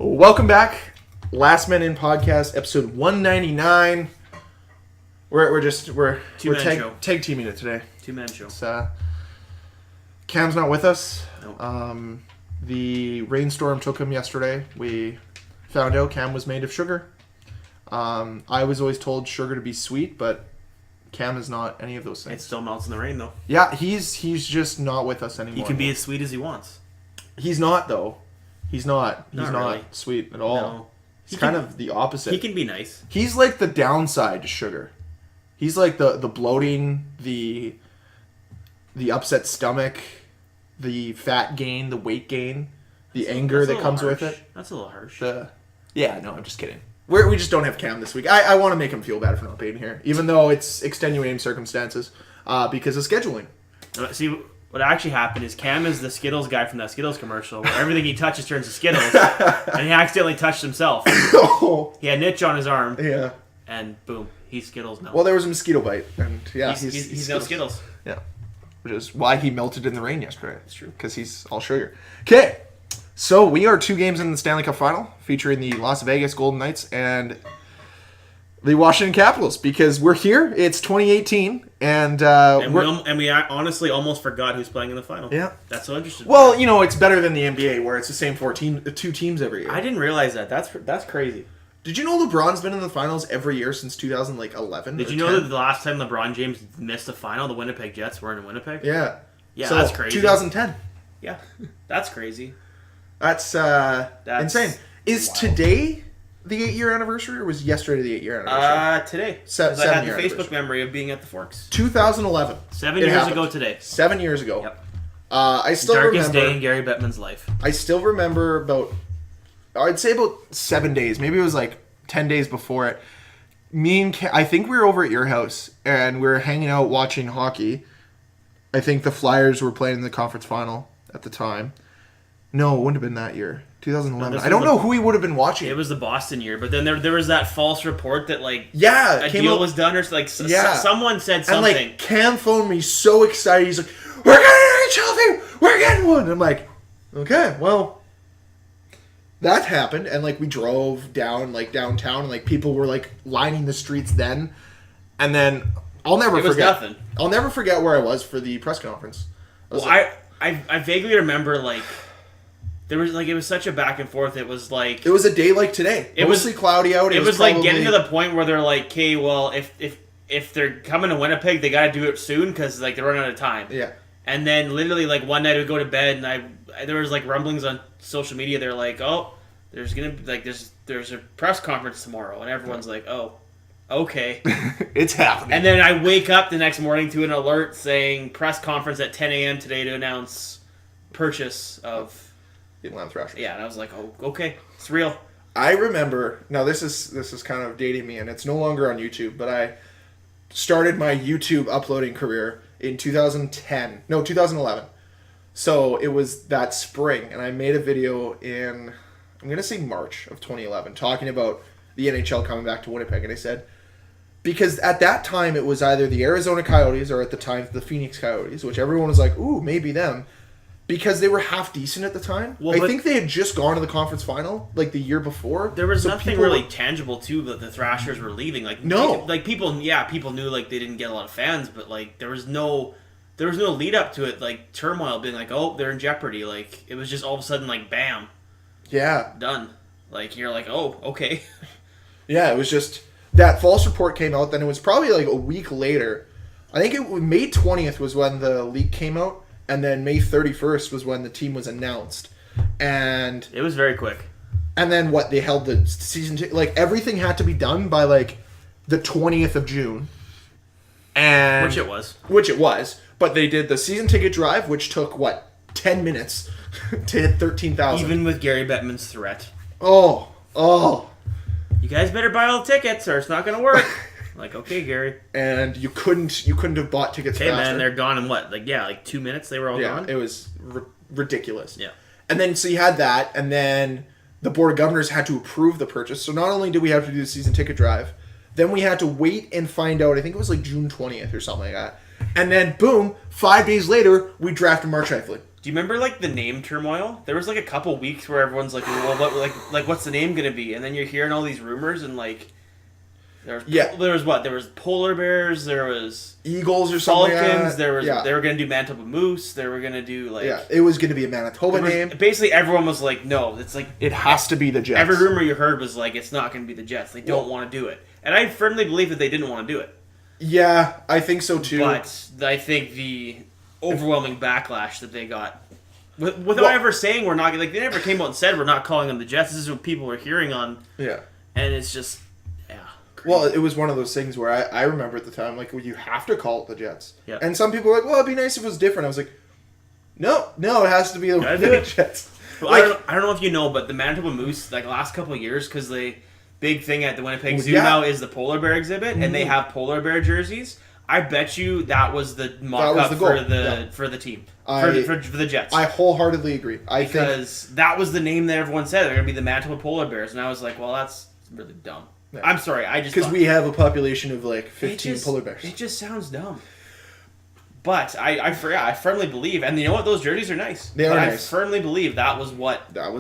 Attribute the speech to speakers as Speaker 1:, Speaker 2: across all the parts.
Speaker 1: Welcome back, Last Men In Podcast, episode 199. We're tag teaming it today.
Speaker 2: Two-man show.
Speaker 1: It's, Cam's not with us.
Speaker 2: Nope.
Speaker 1: The rainstorm took him yesterday. We found out Cam was made of sugar. I was always told sugar to be sweet, but Cam is not any of those things.
Speaker 2: It still melts in the rain, though.
Speaker 1: Yeah, he's just not with us anymore.
Speaker 2: He can be as sweet as he wants.
Speaker 1: He's not, though. He's not. He's not
Speaker 2: really
Speaker 1: sweet at all.
Speaker 2: No.
Speaker 1: He's kind of the opposite.
Speaker 2: He can be nice.
Speaker 1: He's like the downside to sugar. He's like the bloating, the upset stomach, the fat gain, the weight gain, the anger that comes with it.
Speaker 2: That's a little harsh.
Speaker 1: Yeah, no, I'm just kidding. We just don't have Cam this week. I want to make him feel bad for not being here, even though it's extenuating circumstances because of scheduling.
Speaker 2: See, what actually happened is Cam is the Skittles guy from that Skittles commercial where everything he touches turns to Skittles, and he accidentally touched himself. He had an itch on his arm,
Speaker 1: yeah,
Speaker 2: and boom, he's Skittles now.
Speaker 1: Well, there was a mosquito bite, and yeah,
Speaker 2: he's no Skittles.
Speaker 1: Yeah, which is why he melted in the rain yesterday.
Speaker 2: That's true.
Speaker 1: Because he's all sugar. Okay, so we are 2 games in the Stanley Cup Final, featuring the Las Vegas Golden Knights and the Washington Capitals, because we're here. It's 2018, and
Speaker 2: we honestly almost forgot who's playing in the final.
Speaker 1: Yeah,
Speaker 2: that's so interesting.
Speaker 1: Well, you know, it's better than the NBA, where it's the same 2 teams every year.
Speaker 2: I didn't realize that. That's crazy.
Speaker 1: Did you know LeBron's been in the finals every year since 2011?
Speaker 2: Did you know that the last time LeBron James missed a final, the Winnipeg Jets were in Winnipeg?
Speaker 1: Yeah.
Speaker 2: Yeah,
Speaker 1: so,
Speaker 2: that's crazy.
Speaker 1: 2010.
Speaker 2: Yeah, that's crazy.
Speaker 1: That's insane. Is
Speaker 2: wild.
Speaker 1: Today the 8-year anniversary, or was yesterday the 8-year anniversary?
Speaker 2: Today.
Speaker 1: Because
Speaker 2: I had the Facebook memory of being at the Forks.
Speaker 1: 2011.
Speaker 2: 7 years ago today.
Speaker 1: 7 years ago.
Speaker 2: Yep.
Speaker 1: I still
Speaker 2: Darkest
Speaker 1: remember.
Speaker 2: day in Gary Bettman's life.
Speaker 1: I still remember I'd say about 7 days. Maybe it was like 10 days before it. I think we were over at your house, and we were hanging out watching hockey. I think the Flyers were playing in the conference final at the time. No, it wouldn't have been that year. 2011. I don't know who he would have been watching.
Speaker 2: It was the Boston year, but then there was that false report that a deal was done, or someone said something.
Speaker 1: And Cam phoned me so excited. He's like, "We're getting an NHL team. We're getting one." And I'm like, "Okay, well." That happened, and we drove down downtown, and people were lining the streets then. And then I'll never forget.
Speaker 2: Nothing.
Speaker 1: I'll never forget where I was for the press conference.
Speaker 2: I vaguely remember there was it was such a back and forth. It was
Speaker 1: it was a day like today. It was mostly cloudy out.
Speaker 2: It was getting to the point where they're okay, well, if they're coming to Winnipeg, they got to do it soon because they're running out of time.
Speaker 1: Yeah.
Speaker 2: And then literally one night I would go to bed and there was rumblings on social media. They're oh, there's gonna be there's a press conference tomorrow, and everyone's oh, okay,
Speaker 1: it's happening.
Speaker 2: And then I wake up the next morning to an alert saying press conference at 10 a.m. today to announce purchase of
Speaker 1: the Atlanta Thrashers.
Speaker 2: Yeah, and I was oh, okay, it's real.
Speaker 1: I remember. Now this is kind of dating me, and it's no longer on YouTube, but I started my YouTube uploading career in 2011. So it was that spring, and I made a video in, I'm going to say March of 2011, talking about the NHL coming back to Winnipeg. And I said, because at that time it was either the Arizona Coyotes or at the time the Phoenix Coyotes, which everyone was ooh, maybe them. Because they were half decent at the time. Well, I think they had just gone to the conference final the year before.
Speaker 2: There was nothing really tangible too that the Thrashers were leaving.
Speaker 1: No,
Speaker 2: people knew they didn't get a lot of fans, but there was no lead up to it. Turmoil being oh, they're in jeopardy. It was just all of a sudden bam,
Speaker 1: yeah,
Speaker 2: done. You're oh, okay.
Speaker 1: Yeah, it was just that false report came out. Then it was probably a week later. I think May 20th was when the leak came out. And then May 31st was when the team was announced. And
Speaker 2: it was very quick.
Speaker 1: And then they held the season everything had to be done by the 20th of June. And Which it was. But they did the season ticket drive, which took 10 minutes to hit 13,000.
Speaker 2: Even with Gary Bettman's threat.
Speaker 1: Oh.
Speaker 2: You guys better buy all the tickets or it's not going to work. Okay, Gary.
Speaker 1: And you couldn't have bought tickets faster.
Speaker 2: Man, they're gone in what? 2 minutes they were all gone?
Speaker 1: Yeah, it was ridiculous.
Speaker 2: Yeah.
Speaker 1: And then, so you had that, and then the Board of Governors had to approve the purchase. So not only did we have to do the season ticket drive, then we had to wait and find out, I think it was June 20th or something like that. And then, boom, 5 days later, we drafted Mark Scheifele.
Speaker 2: Do you remember like the name turmoil? There was like a couple weeks where everyone's like, "Well, what what's the name gonna be?" And then you're hearing all these rumors and like, there was polar bears, there was
Speaker 1: Eagles or something.
Speaker 2: Falcons, there was they were gonna do Manitoba Moose, they were gonna do like
Speaker 1: it was gonna be a Manitoba name.
Speaker 2: Basically, everyone was like, "No, it's like
Speaker 1: it has to be the Jets."
Speaker 2: Every rumor you heard was like, "It's not gonna be the Jets. They don't want to do it," and I firmly believe that they didn't want to do it.
Speaker 1: Yeah, I think so too.
Speaker 2: But I think the overwhelming backlash that they got, without ever saying we're not, like they never came out and said we're not calling them the Jets. This is what people were hearing on.
Speaker 1: Yeah.
Speaker 2: And it's just, crazy.
Speaker 1: Well, it was one of those things where I remember at the time, like, well, you have to call it the Jets.
Speaker 2: Yeah.
Speaker 1: And some people were like, well, it'd be nice if it was different. I was like, no, it has to be the Winnipeg Jets.
Speaker 2: Well,
Speaker 1: like,
Speaker 2: I don't know if you know, but the Manitoba Moose, like, last couple of years, because the big thing at the Winnipeg Zoo now is the polar bear exhibit, and they have polar bear jerseys. I bet you that was the mock-up for the team. For the Jets.
Speaker 1: I wholeheartedly agree.
Speaker 2: Because that was the name that everyone said. They're going to be the Manitoba Polar Bears. And I was like, well, that's really dumb. Yeah. I'm sorry.
Speaker 1: Because we have a population of like 15 polar bears.
Speaker 2: It just sounds dumb. But I firmly believe, and you know what? Those jerseys are nice.
Speaker 1: They are nice.
Speaker 2: I firmly believe that was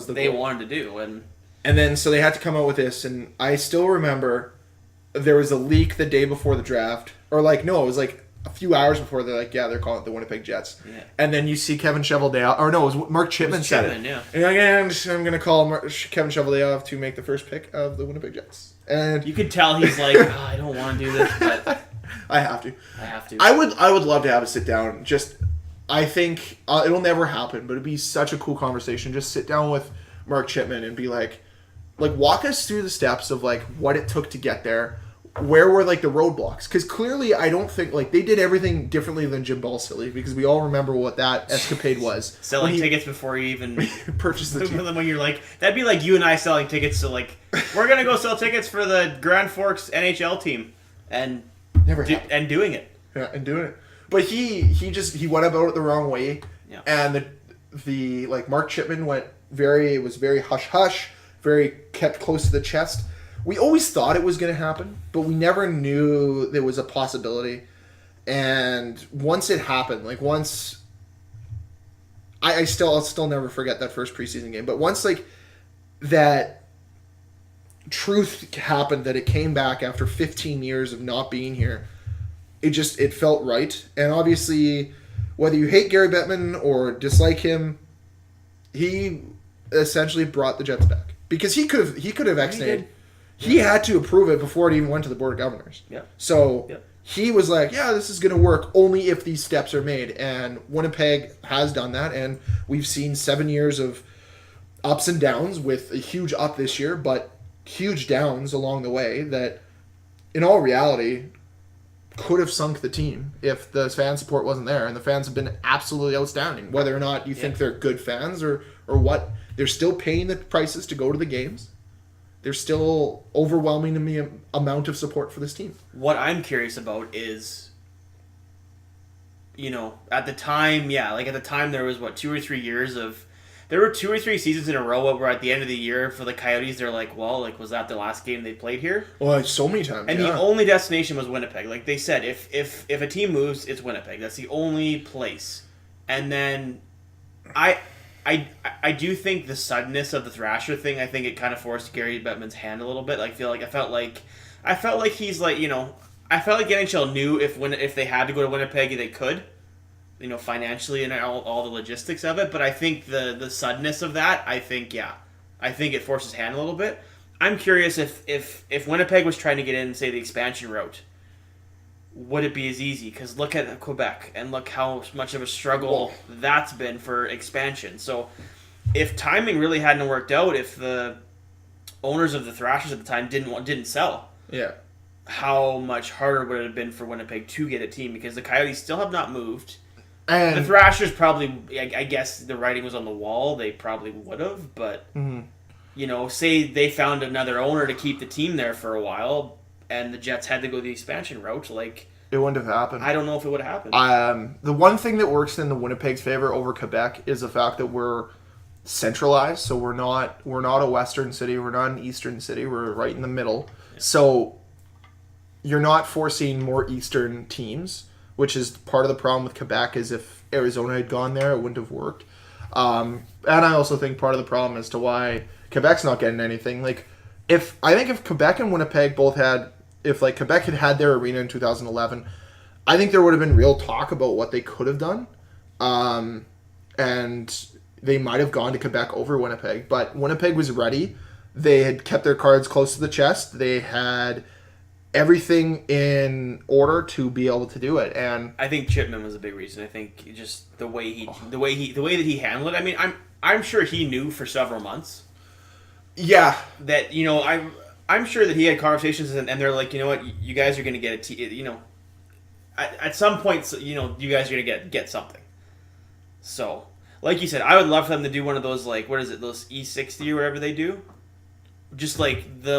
Speaker 2: they
Speaker 1: goal.
Speaker 2: wanted to do.
Speaker 1: And then, so they had to come out with this, and I still remember there was a leak the day before the draft. Or it was like a few hours before. They're like, they're calling it the Winnipeg Jets. Yeah. And then you see Kevin Cheveldayoff, or no, it was Mark Chipman said it.
Speaker 2: Yeah.
Speaker 1: And I'm going to call Kevin Cheveldayoff to make the first pick of the Winnipeg Jets. And
Speaker 2: you could tell he's like, I don't want to do this, but
Speaker 1: I have to. I would love to have a sit down. I think it'll never happen, but it'd be such a cool conversation. Just sit down with Mark Chipman and be like walk us through the steps of like what it took to get there. Where were like the roadblocks? Because clearly, I don't think they did everything differently than Jim Balsillie, because we all remember what that escapade was.
Speaker 2: Selling tickets before you even
Speaker 1: purchased the team.
Speaker 2: When you're like, that'd be like you and I selling tickets to we're gonna go sell tickets for the Grand Forks NHL team, and and doing it.
Speaker 1: Yeah, and doing it. But he went about it the wrong way.
Speaker 2: Yeah.
Speaker 1: And the Mark Chipman was very hush hush, very kept close to the chest. We always thought it was going to happen, but we never knew there was a possibility. And once it happened, I'll still never forget that first preseason game. But once that truth happened, that it came back after 15 years of not being here, it felt right. And obviously, whether you hate Gary Bettman or dislike him, he essentially brought the Jets back, because he could have ex-nayed. He had to approve it before it even went to the Board of Governors.
Speaker 2: Yeah.
Speaker 1: So he was like, this is going to work only if these steps are made. And Winnipeg has done that. And we've seen 7 years of ups and downs, with a huge up this year, but huge downs along the way that, in all reality, could have sunk the team if the fan support wasn't there. And the fans have been absolutely outstanding. Whether or not you think they're good fans or what, they're still paying the prices to go to the games. There's still overwhelming amount of support for this team.
Speaker 2: What I'm curious about is, at the time, there was 2 or 3 years of, there were 2 or 3 seasons in a row where at the end of the year for the Coyotes, they're like, was that the last game they played here?
Speaker 1: Well, so many times.
Speaker 2: And the only destination was Winnipeg. Like they said, if a team moves, it's Winnipeg. That's the only place. And then I do think the suddenness of the Thrasher thing, I think it kind of forced Gary Bettman's hand a little bit. I felt like he's like, I felt like NHL knew if they had to go to Winnipeg, they could, financially and all the logistics of it. But I think the suddenness of that, I think it forced his hand a little bit. I'm curious if Winnipeg was trying to get in, say, the expansion route, would it be as easy? Because look at Quebec and look how much of a struggle that's been for expansion. So if timing really hadn't worked out, if the owners of the Thrashers at the time didn't sell, how much harder would it have been for Winnipeg to get a team? Because the Coyotes still have not moved. And the Thrashers probably, I guess the writing was on the wall, they probably would have. But, say they found another owner to keep the team there for a while, and the Jets had to go the expansion route,
Speaker 1: it wouldn't have happened.
Speaker 2: I don't know if it would have happened.
Speaker 1: The one thing that works in the Winnipeg's favor over Quebec is the fact that we're centralized. So we're not a western city, we're not an eastern city, we're right in the middle. Yeah. So you're not forcing more eastern teams, which is part of the problem with Quebec. Is if Arizona had gone there, it wouldn't have worked. And I also think part of the problem as to why Quebec's not getting anything. Like, if Quebec and Winnipeg both had, if like Quebec had their arena in 2011, I think there would have been real talk about what they could have done. And they might have gone to Quebec over Winnipeg, but Winnipeg was ready. They had kept their cards close to the chest. They had everything in order to be able to do it, and
Speaker 2: I think Chipman was a big reason. I think just the way that he handled it. I mean, I'm sure he knew for several months.
Speaker 1: Yeah,
Speaker 2: that I'm sure that he had conversations and they're like, you know what, you guys are going to get at some point, you guys are going to get something. So, like you said, I would love for them to do one of those, like, what is it, those E60 or whatever they do. Just like the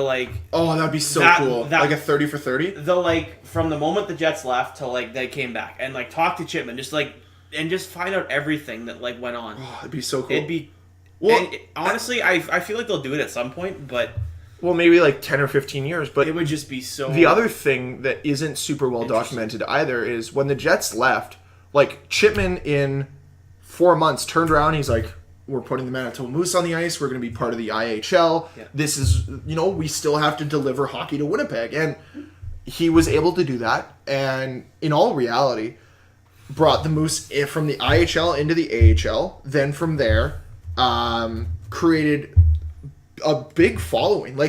Speaker 1: oh, that'd be so cool. Like a 30 for 30.
Speaker 2: The from the moment the Jets left till they came back and talk to Chipman, just find out everything that went on.
Speaker 1: Oh, it'd be so cool.
Speaker 2: It'd be honestly, I feel like they'll do it at some point, but
Speaker 1: maybe 10 or 15 years. But
Speaker 2: it would just be so.
Speaker 1: The other thing that isn't super well documented either is when the Jets left, Chipman in 4 months turned around. He's like, we're putting the Manitoba Moose on the ice. We're going to be part of the IHL. Yeah. This is, we still have to deliver hockey to Winnipeg. And he was able to do that. And in all reality, brought the Moose from the IHL into the AHL. Then from there, created a big following.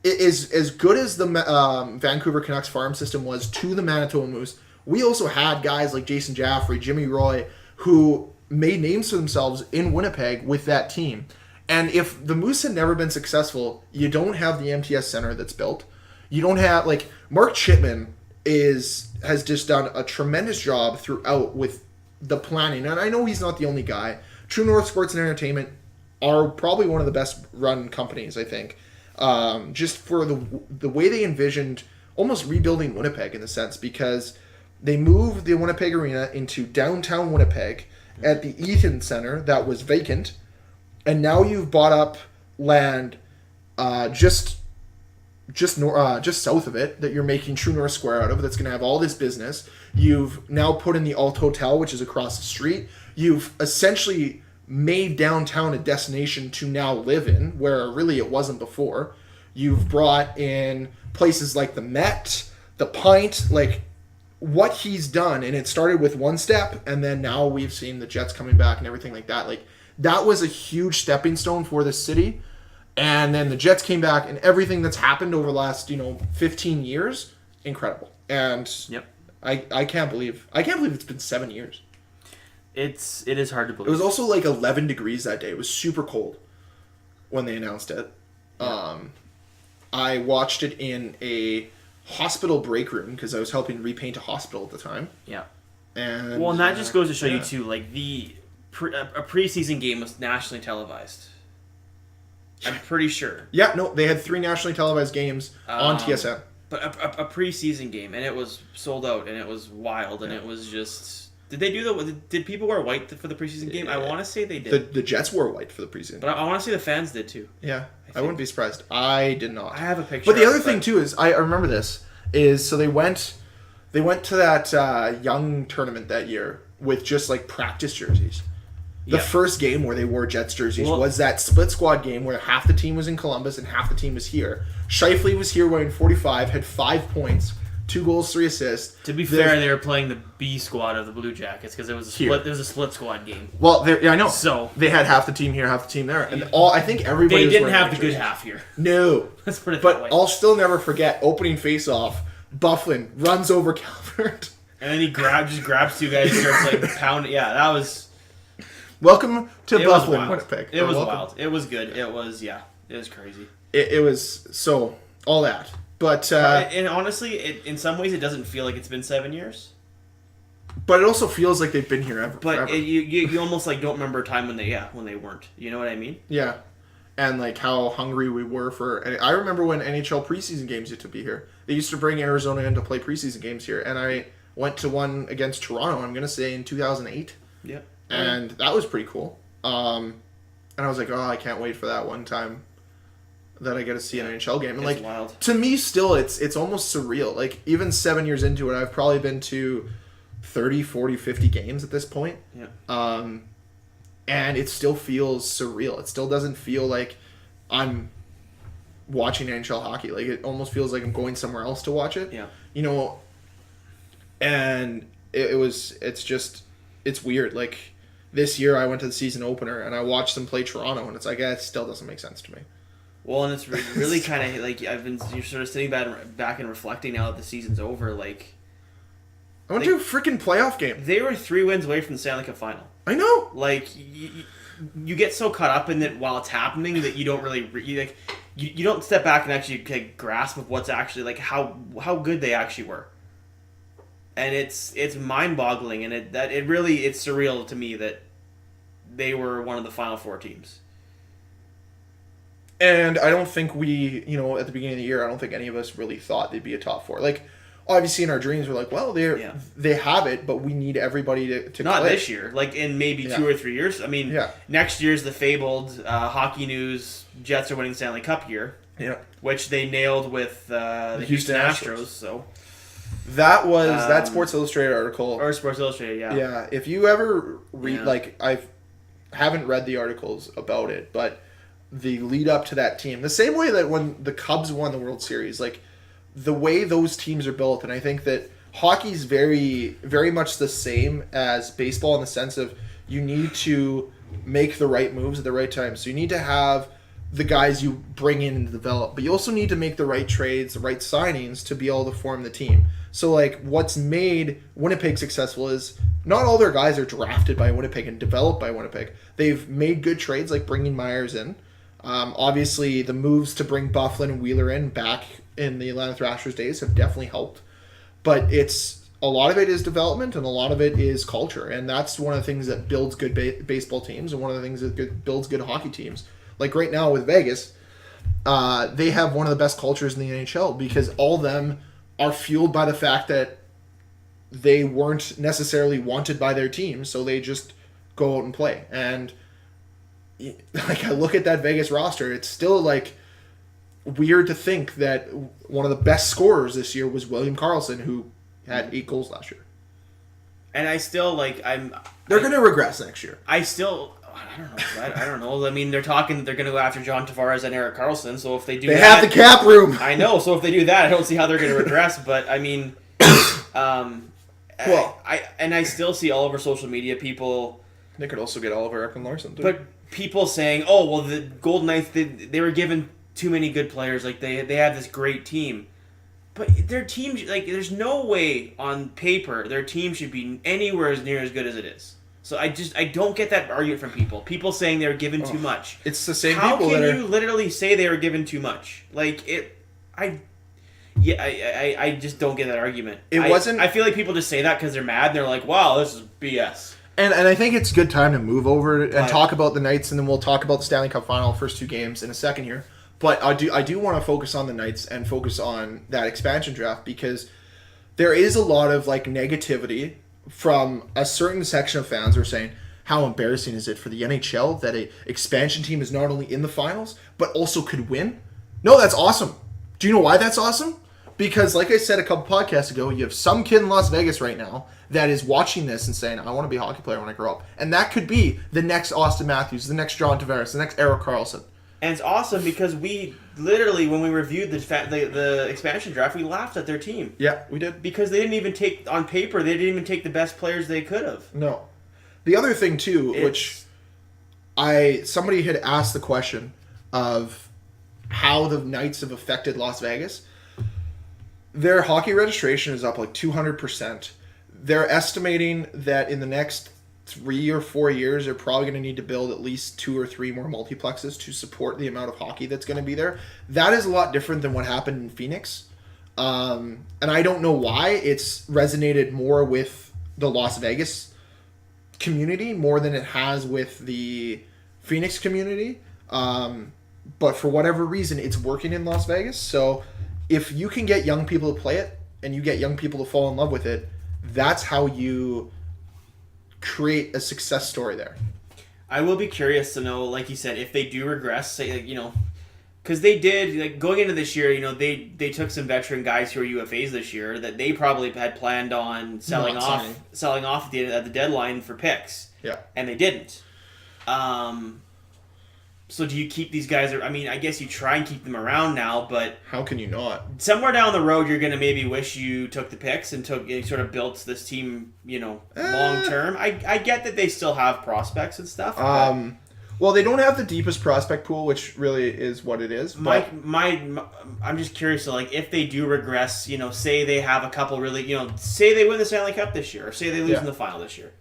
Speaker 1: As good as the Vancouver Canucks farm system was to the Manitoba Moose, we also had guys like Jason Jaffrey, Jimmy Roy, who made names for themselves in Winnipeg with that team. And if the Moose had never been successful, you don't have the MTS Center that's built. You don't have, Mark Chipman has just done a tremendous job throughout with the planning. And I know he's not the only guy. True North Sports and Entertainment are probably one of the best run companies, I think. Just for the way they envisioned almost rebuilding Winnipeg in a sense, because they moved the Winnipeg Arena into downtown Winnipeg at the Eaton Center that was vacant, and now you've bought up land just south of it that you're making True North Square out of. That's going to have all this business. You've now put in the Alt Hotel, which is across the street. You've essentially made downtown a destination to now live in, where really it wasn't before. You've brought in places like the Met, the Pint, what he's done, and it started with one step, and then now we've seen the Jets coming back and everything like that. That was a huge stepping stone for the city, and then the Jets came back, and everything that's happened over the last 15 years, incredible. And
Speaker 2: yep,
Speaker 1: I can't believe it's been 7 years.
Speaker 2: It is hard to believe.
Speaker 1: It was also 11 degrees that day. It was super cold when they announced it. Yeah. I watched it in a hospital break room because I was helping repaint a hospital at the time.
Speaker 2: Yeah.
Speaker 1: And
Speaker 2: that just goes to show you too, a preseason game was nationally televised. I'm pretty sure.
Speaker 1: Yeah, no, they had 3 nationally televised games on TSN.
Speaker 2: But a preseason game, and it was sold out, and it was wild, and it was just. Did people wear white for the preseason game? I want to say they did.
Speaker 1: The Jets wore white for the preseason.
Speaker 2: But I want to say the fans did too.
Speaker 1: Yeah, I wouldn't be surprised. I did not.
Speaker 2: I have a picture.
Speaker 1: But the other thing too is I remember this is so they went to that young tournament that year with just practice jerseys. The first game where they wore Jets jerseys was that split squad game where half the team was in Columbus and half the team was here. Shifley was here wearing 45, had 5 points. 2 goals, 3 assists.
Speaker 2: To be fair, they were playing the B squad of the Blue Jackets because it was a split. It was a split squad game.
Speaker 1: Well, I know.
Speaker 2: So
Speaker 1: they had half the team here, half the team there, and I think everybody.
Speaker 2: They didn't have the good half here.
Speaker 1: No,
Speaker 2: let's put it that way.
Speaker 1: But I'll still never forget opening face-off. Bufflin runs over Calvert,
Speaker 2: and then he grabs 2 guys, starts pounding. Yeah, that was.
Speaker 1: Welcome to Bufflin, Winnipeg.
Speaker 2: It was wild. It was good. It was It was crazy.
Speaker 1: It was so all that. But
Speaker 2: and honestly, in some ways, it doesn't feel like it's been 7 years.
Speaker 1: But it also feels like they've been here ever.
Speaker 2: But you almost don't remember a time when they weren't. You know what I mean?
Speaker 1: Yeah, and how hungry we were for. And I remember when NHL preseason games used to be here. They used to bring Arizona in to play preseason games here, and I went to one against Toronto. I'm gonna say in 2008.
Speaker 2: Yeah,
Speaker 1: and that was pretty cool. And I was like, oh, I can't wait for that one time that I get to see an NHL game. And
Speaker 2: it's wild.
Speaker 1: To me still it's almost surreal. Even 7 years into it, I've probably been to 30, 40, 50 games at this point.
Speaker 2: Yeah.
Speaker 1: and it still feels surreal. It still doesn't feel like I'm watching NHL hockey. Like, it almost feels like I'm going somewhere else to watch it.
Speaker 2: Yeah.
Speaker 1: You know, and it's weird. Like, this year I went to the season opener and I watched them play Toronto, and it's like, it still doesn't make sense to me.
Speaker 2: Well, and it's really kind of like you're sort of sitting back and reflecting now that the season's over. Like,
Speaker 1: I went to a freaking playoff game.
Speaker 2: They were 3 wins away from the Stanley Cup final.
Speaker 1: I know.
Speaker 2: Like, you get so caught up in it while it's happening that you don't really you don't step back and actually take grasp of what's actually like how good they actually were. And it's mind-boggling, and it's surreal to me that they were one of the Final Four teams.
Speaker 1: And I don't think we, at the beginning of the year, I don't think any of us really thought they'd be a top four. Like, obviously in our dreams, we're like, well, they have it, but we need everybody to
Speaker 2: not
Speaker 1: click.
Speaker 2: this year. Like, in maybe 2 or 3 years. I mean, next year's the fabled Hockey News Jets are winning Stanley Cup year.
Speaker 1: Yeah.
Speaker 2: Which they nailed with the Houston Astros. So
Speaker 1: that was that Sports Illustrated article.
Speaker 2: Or Sports Illustrated, yeah.
Speaker 1: Yeah. If you ever read, like, I haven't read the articles about it, but the lead up to that team, the same way that when the Cubs won the World Series, like, the way those teams are built, and I think that hockey's very, very much the same as baseball in the sense of you need to make the right moves at the right time. So you need to have the guys you bring in and develop, but you also need to make the right trades, the right signings to be able to form the team. So, like, what's made Winnipeg successful is not all their guys are drafted by Winnipeg and developed by Winnipeg. They've made good trades, like bringing Myers in. Obviously, the moves to bring Bufflin and Wheeler in back in the Atlanta Thrashers days have definitely helped. But a lot of it is development and a lot of it is culture. And that's one of the things that builds good baseball teams and one of the things that builds good hockey teams. Like right now with Vegas, they have one of the best cultures in the NHL because all of them are fueled by the fact that they weren't necessarily wanted by their team, so they just go out and play. And like, I look at that Vegas roster, it's still like weird to think that one of the best scorers this year was William Karlsson, who had 8 goals last year.
Speaker 2: And I still
Speaker 1: they're going to regress next year.
Speaker 2: I don't know. I mean, they're talking that they're going to go after John Tavares and Erik Karlsson. So if they do,
Speaker 1: they have the cap room.
Speaker 2: I know. So if they do that, I don't see how they're going to regress. But I mean, I still see all over social media people.
Speaker 1: They could also get Oliver Ekman-Larsson too.
Speaker 2: But people saying, "Oh, well, the Golden Knights they were given too many good players. Like they have this great team." But their team, like, there's no way on paper their team should be anywhere as near as good as it is. So I don't get that argument from people. People saying they were given too much.
Speaker 1: It's the same
Speaker 2: How
Speaker 1: people
Speaker 2: can
Speaker 1: that
Speaker 2: you literally say they were given too much? Like, I just don't get that argument. I feel like people just say that because they're mad and they're like, wow, this is BS.
Speaker 1: And I think it's a good time to move over and talk about the Knights, and then we'll talk about the Stanley Cup Final, first 2 games in a second here. But I do want to focus on the Knights and focus on that expansion draft because there is a lot of like negativity from a certain section of fans who are saying, how embarrassing is it for the NHL that a expansion team is not only in the finals but also could win? No, that's awesome. Do you know why that's awesome? Because like I said a couple podcasts ago, you have some kid in Las Vegas right now that is watching this and saying, I want to be a hockey player when I grow up. And that could be the next Austin Matthews, the next John Tavares, the next Erik Karlsson.
Speaker 2: And it's awesome because we literally, when we reviewed the expansion draft, we laughed at their team.
Speaker 1: Yeah, we did.
Speaker 2: Because they didn't even take, on paper, they didn't even take the best players they could have.
Speaker 1: No. The other thing, too, which somebody had asked the question of how the Knights have affected Las Vegas. Their hockey registration is up like 200%. They're estimating that in the next 3 or 4 years, they're probably going to need to build at least 2 or 3 more multiplexes to support the amount of hockey that's going to be there. That is a lot different than what happened in Phoenix. And I don't know why it's resonated more with the Las Vegas community more than it has with the Phoenix community. But for whatever reason, it's working in Las Vegas. So if you can get young people to play it and you get young people to fall in love with it, that's how you create a success story there.
Speaker 2: I will be curious to know, like you said, if they do regress, say, because they did, like, going into this year, they took some veteran guys who are UFAs this year that they probably had planned on selling off at the deadline for picks.
Speaker 1: Yeah.
Speaker 2: And they didn't. So do you keep these guys? I mean, I guess you try and keep them around now, but
Speaker 1: How can you not?
Speaker 2: somewhere down the road, you're going to maybe wish you took the picks and sort of built this team, long term. I get that they still have prospects and stuff.
Speaker 1: Well, they don't have the deepest prospect pool, which really is what it is. But
Speaker 2: I'm just curious. So, like, if they do regress, say they have a couple really, say they win the Stanley Cup this year, or say they lose in the final this year,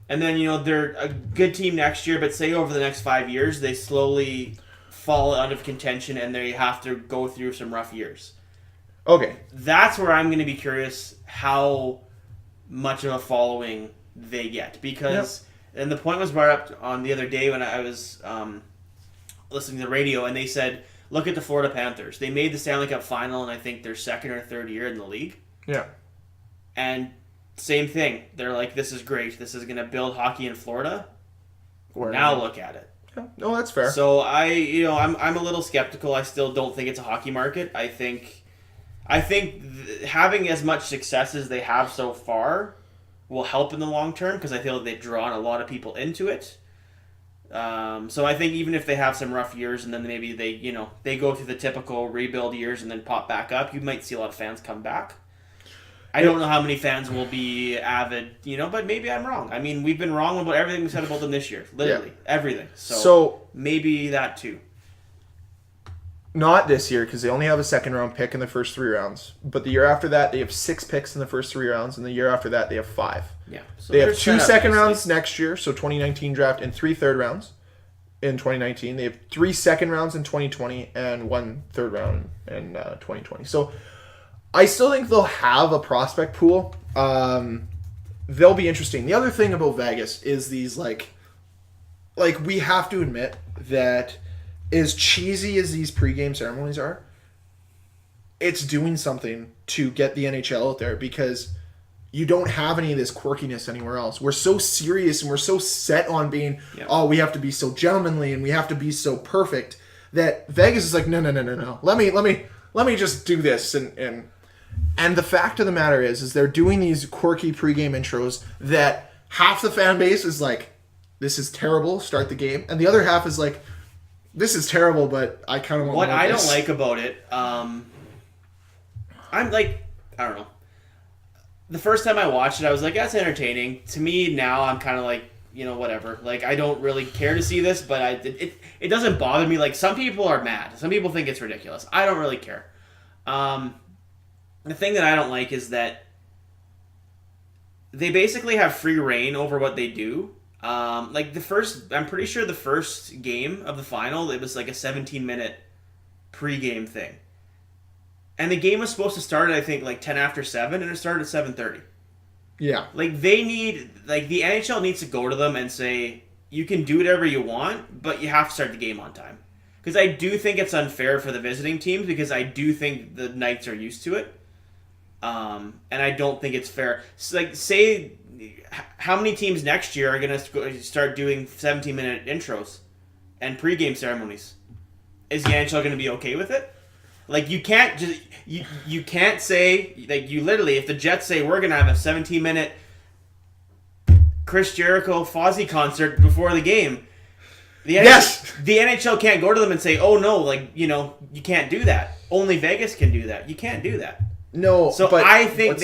Speaker 2: and then they're a good team next year, but say over the next 5 years they slowly fall out of contention and they have to go through some rough years.
Speaker 1: Okay,
Speaker 2: That's where I'm going to be curious how much of a following they get, because. And the point was brought up on the other day when I was listening to the radio, and they said, look at the Florida Panthers. They made the Stanley Cup final in, I think, their second or third year in the league.
Speaker 1: Yeah.
Speaker 2: And same thing. They're like, this is great. This is going to build hockey in Florida. Now look at it.
Speaker 1: Yeah. No, that's fair.
Speaker 2: So I'm a little skeptical. I still don't think it's a hockey market. I think having as much success as they have so far will help in the long term, because I feel like they've drawn a lot of people into it. So I think even if they have some rough years and then maybe they go through the typical rebuild years and then pop back up, you might see a lot of fans come back. I don't know how many fans will be avid, but maybe I'm wrong. I mean, we've been wrong about everything we said about them this year. Literally, everything. So maybe that too.
Speaker 1: Not this year, because they only have a second-round pick in the first 3 rounds. But the year after that, they have 6 picks in the first 3 rounds, and the year after that, they have 5.
Speaker 2: Yeah. So
Speaker 1: they have 2 second rounds next year, so 2019 draft, and 3 third rounds in 2019. They have 3 second rounds in 2020 and 1 third round in 2020. So I still think they'll have a prospect pool. They'll be interesting. The other thing about Vegas is these, like we have to admit that as cheesy as these pregame ceremonies are, it's doing something to get the NHL out there, because you don't have any of this quirkiness anywhere else. We're so serious and we're so set on being, we have to be so gentlemanly and we have to be so perfect, that Vegas is like, no. Let me just do this. And the fact of the matter is they're doing these quirky pregame intros that half the fan base is like, this is terrible, start the game. And the other half is like, this is terrible, but I kind of want
Speaker 2: what I
Speaker 1: this.
Speaker 2: don't like about it. I'm like, I don't know. The first time I watched it, I was like, that's entertaining. To me, now I'm kind of like, whatever. Like, I don't really care to see this, but it doesn't bother me. Like, some people are mad. Some people think it's ridiculous. I don't really care. The thing that I don't like is that they basically have free reign over what they do. I'm pretty sure the first game of the final, it was like a 17-minute pregame thing. And the game was supposed to start at, I think, like 10 after 7, and it started at 7:30.
Speaker 1: Yeah.
Speaker 2: The NHL needs to go to them and say, you can do whatever you want, but you have to start the game on time. Because I do think it's unfair for the visiting teams, because I do think the Knights are used to it. And I don't think it's fair. So, say, how many teams next year are going to start doing 17-minute intros and pregame ceremonies? Is the NHL going to be okay with it? Like, you can't just you can't say, like, you literally, if the Jets say we're going to have a 17-minute Chris Jericho Fozzy concert before the game, the NHL can't go to them and say, oh no, like, you can't do that. Only Vegas can do that. You can't do that.
Speaker 1: No,
Speaker 2: so
Speaker 1: but
Speaker 2: I think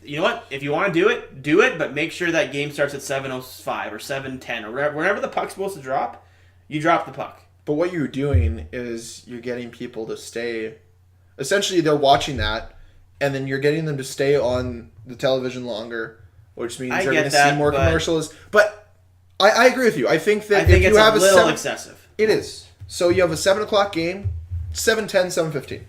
Speaker 2: you know what? If you want to do it, but make sure that game starts at 7:05 or 7:10 or whenever the puck's supposed to drop, you drop the puck.
Speaker 1: But what you're doing is you're getting people to stay. Essentially, they're watching that, and then you're getting them to stay on the television longer, which means they're going to see more commercials. But I agree with you. I think that if you have
Speaker 2: a little excessive.
Speaker 1: It is. So you have a 7:00 game, 7:10, 7:15.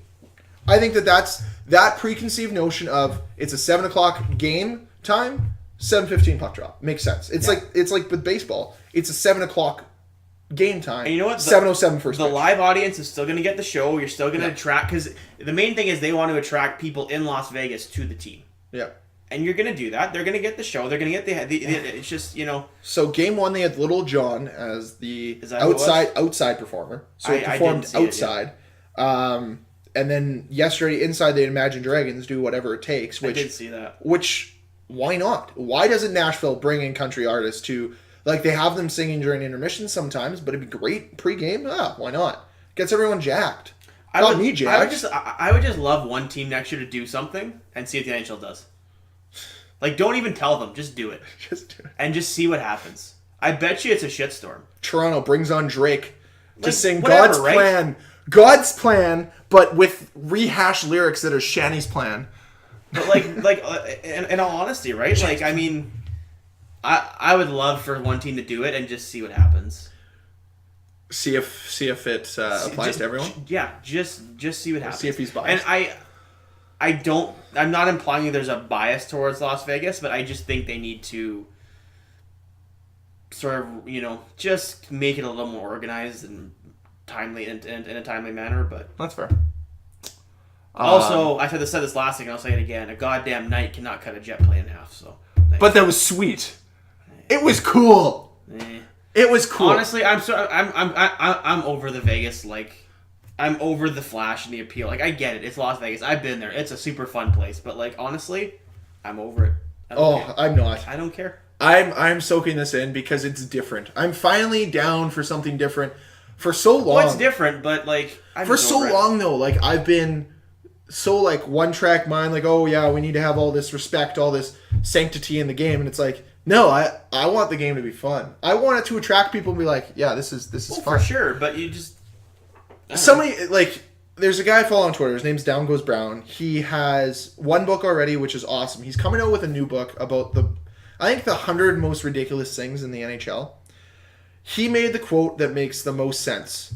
Speaker 1: I think that's that preconceived notion of it's a 7:00 game time, 7:15 puck drop makes sense. It's like with baseball. It's a 7:00 game time.
Speaker 2: And you know what?
Speaker 1: 7:07 first.
Speaker 2: The live audience is still going to get the show. You're still going to attract, because the main thing is they want to attract people in Las Vegas to the team.
Speaker 1: Yeah.
Speaker 2: And you're going to do that. They're going to get the show. They're going to get the it's just,
Speaker 1: So game 1 they had Little John as the outside performer. So he performed outside. And then yesterday inside they had Imagine Dragons do Whatever It Takes, which
Speaker 2: I did see that.
Speaker 1: Which why not? Why doesn't Nashville bring in country artists to Like, they have them singing during intermission sometimes, but it'd be great pre-game. Why not? Gets everyone jacked. Not me jacked.
Speaker 2: I would just love one team next year to do something and see what the NHL does. Like, don't even tell them. Just do it.
Speaker 1: Just do it.
Speaker 2: And just see what happens. I bet you it's a shitstorm.
Speaker 1: Toronto brings on Drake to sing
Speaker 2: whatever,
Speaker 1: God's
Speaker 2: right?
Speaker 1: plan. God's plan, but with rehashed lyrics that are Shanny's plan.
Speaker 2: But in all honesty, right? Like, I mean, I would love for one team to do it and just see what happens.
Speaker 1: See if it applies to everyone.
Speaker 2: Yeah, just see what happens.
Speaker 1: See if he's biased.
Speaker 2: And I'm not implying that there's a bias towards Las Vegas, but I just think they need to sort of, just make it a little more organized and timely in a timely manner. But
Speaker 1: that's fair.
Speaker 2: Also, I said this last week, and I'll say it again: a goddamn night cannot cut a Jet play in half. So,
Speaker 1: but that was sweet. It was cool. It was cool.
Speaker 2: Honestly, I'm over the Vegas. Like, I'm over the flash and the appeal. Like, I get it. It's Las Vegas. I've been there. It's a super fun place. But, like, honestly, I'm over it.
Speaker 1: I'm not.
Speaker 2: I don't care.
Speaker 1: I'm soaking this in because it's different. I'm finally down for something different. For so long.
Speaker 2: Well, it's different, but, like,
Speaker 1: for so long though, like, I've been so, like, one track mind. Like, oh yeah, we need to have all this respect, all this sanctity in the game, and it's like, no, I want the game to be fun. I want it to attract people and be like, yeah, this is fun.
Speaker 2: For sure, but you just...
Speaker 1: Somebody, like, there's a guy I follow on Twitter. His name's Down Goes Brown. He has one book already, which is awesome. He's coming out with a new book about the 100 most ridiculous things in the NHL. He made the quote that makes the most sense.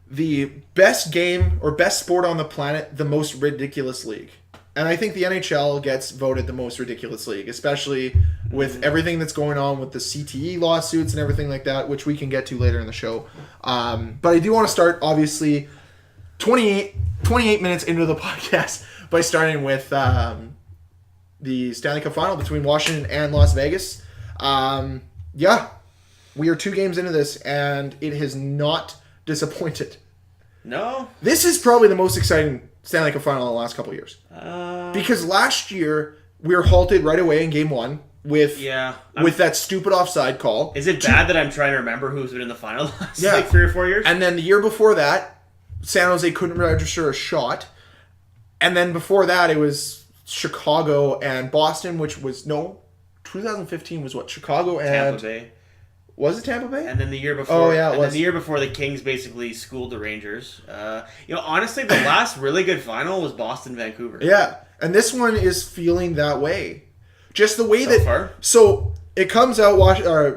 Speaker 1: The best game or best sport on the planet, the most ridiculous league. And I think the NHL gets voted the most ridiculous league, especially with everything that's going on with the CTE lawsuits and everything like that, which we can get to later in the show. But I do want to start, obviously, 28 minutes into the podcast by starting with the Stanley Cup Final between Washington and Las Vegas. Yeah, we are 2 games into this, and it has not disappointed.
Speaker 2: No.
Speaker 1: This is probably the most exciting Stanley Cup Final in the last couple of years. Because last year, we were halted right away in Game 1 with that stupid offside call.
Speaker 2: Is it bad that I'm trying to remember who's been in the final the last, 3 or 4 years?
Speaker 1: And then the year before that, San Jose couldn't register a shot. And then before that, it was Chicago and Boston, which was... No, 2015 was what? Chicago and...
Speaker 2: Tampa Bay.
Speaker 1: Was it Tampa Bay?
Speaker 2: And then the year before...
Speaker 1: Oh, yeah, it was.
Speaker 2: Then the year before, the Kings basically schooled the Rangers. Honestly, the last really good final was Boston-Vancouver.
Speaker 1: Yeah, and this one is feeling that way. Just the way that...
Speaker 2: Far.
Speaker 1: So, it comes out,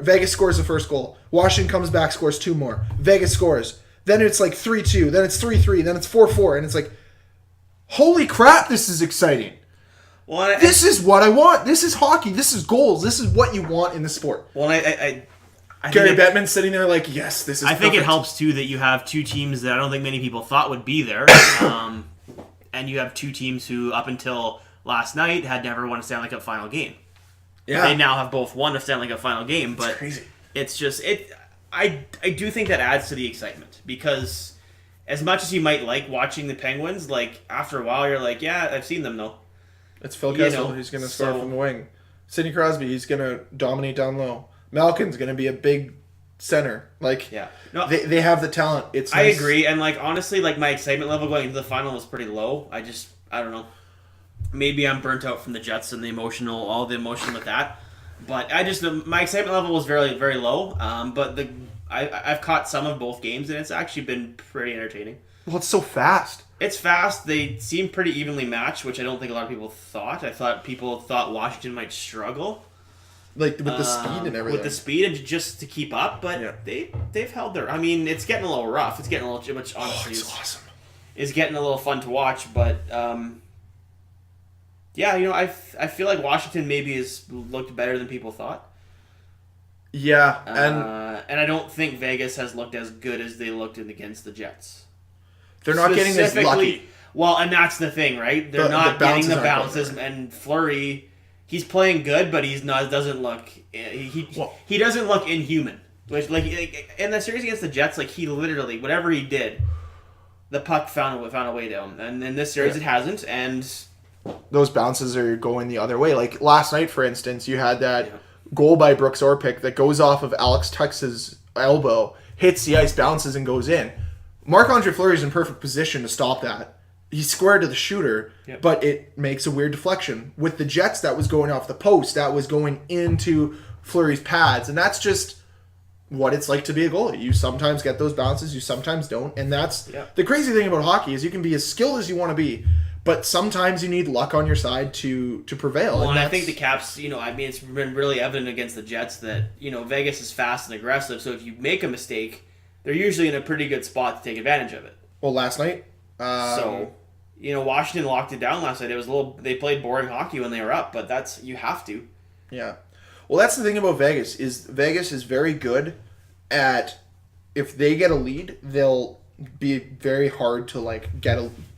Speaker 1: Vegas scores the first goal. Washington comes back, scores 2 more. Vegas scores. Then it's like 3-2. Then it's 3-3. Then it's 4-4. And it's like, holy crap, this is exciting. Well, this is what I want. This is hockey. This is goals. This is what you want in the sport.
Speaker 2: Well, I
Speaker 1: Gary Bettman's sitting there like, yes, this is perfect.
Speaker 2: think it helps, too, that you have 2 teams that I don't think many people thought would be there. And you have 2 teams who, up until last night, had never won a Stanley Cup final game. Yeah. They now have both won a Stanley Cup final game, but
Speaker 1: crazy.
Speaker 2: It's just... I do think that adds to the excitement, because as much as you might like watching the Penguins, like, after a while, you're like, yeah, I've seen them, though.
Speaker 1: It's Phil Kessel who's going to score from the wing. Sidney Crosby, he's going to dominate down low. Malkin's going to be a big center. Like,
Speaker 2: yeah. No,
Speaker 1: they have the talent. It's
Speaker 2: I
Speaker 1: nice.
Speaker 2: agree, and, like, honestly, like, my excitement level going into the final was pretty low. I don't know. Maybe I'm burnt out from the Jets and all the emotion with that. But my excitement level was very, very low. But I've caught some of both games, and it's actually been pretty entertaining.
Speaker 1: Well, it's so fast.
Speaker 2: It's fast. They seem pretty evenly matched, which I don't think a lot of people thought. I thought people thought Washington might struggle.
Speaker 1: Like, with the speed and everything.
Speaker 2: With the speed and just to keep up, but they've held their... I mean, it's getting a little rough. It's getting a little... Which honestly
Speaker 1: it's awesome.
Speaker 2: Is getting a little fun to watch, but... I feel like Washington maybe has looked better than people thought.
Speaker 1: Yeah,
Speaker 2: and I don't think Vegas has looked as good as they looked against the Jets.
Speaker 1: They're not getting as lucky.
Speaker 2: Well, and that's the thing, right? They're not getting the bounces, and Fleury... He's playing good, but doesn't look... He doesn't look inhuman. Which, like, in the series against the Jets, like, he literally, whatever he did, the puck found a way down. And in this series, it hasn't, and...
Speaker 1: Those bounces are going the other way. Like, last night, for instance, you had that goal by Brooks Orpik that goes off of Alex Tux's elbow, hits the ice, bounces, and goes in. Marc-Andre Fleury is in perfect position to stop that. He's square to the shooter, but it makes a weird deflection. With the Jets, that was going off the post. That was going into Fleury's pads. And that's just what it's like to be a goalie. You sometimes get those bounces, you sometimes don't. And that's the crazy thing about hockey is you can be as skilled as you want to be, but sometimes you need luck on your side to prevail.
Speaker 2: Well, and I think the Caps, it's been really evident against the Jets that, Vegas is fast and aggressive. So if you make a mistake, they're usually in a pretty good spot to take advantage of it.
Speaker 1: Well, last night...
Speaker 2: Washington locked it down last night. It was they played boring hockey when they were up, but you have to.
Speaker 1: Yeah. Well, that's the thing about Vegas is very good at, if they get a lead, they'll be very hard to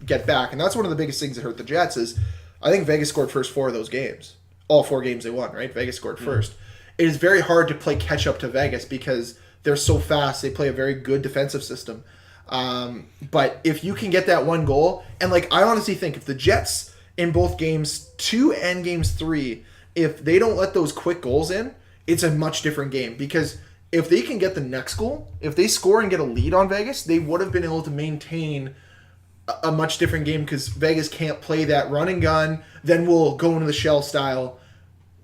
Speaker 1: get back. And that's one of the biggest things that hurt the Jets is I think Vegas scored first 4 of those games. All 4 games they won, right? Vegas scored first. It is very hard to play catch up to Vegas because they're so fast. They play a very good defensive system. But if you can get that one goal, and I honestly think if the Jets in both games 2 and games 3, if they don't let those quick goals in, it's a much different game. Because if they can get the next goal, if they score and get a lead on Vegas, they would have been able to maintain a much different game because Vegas can't play that run and gun. Then we'll go into the shell style.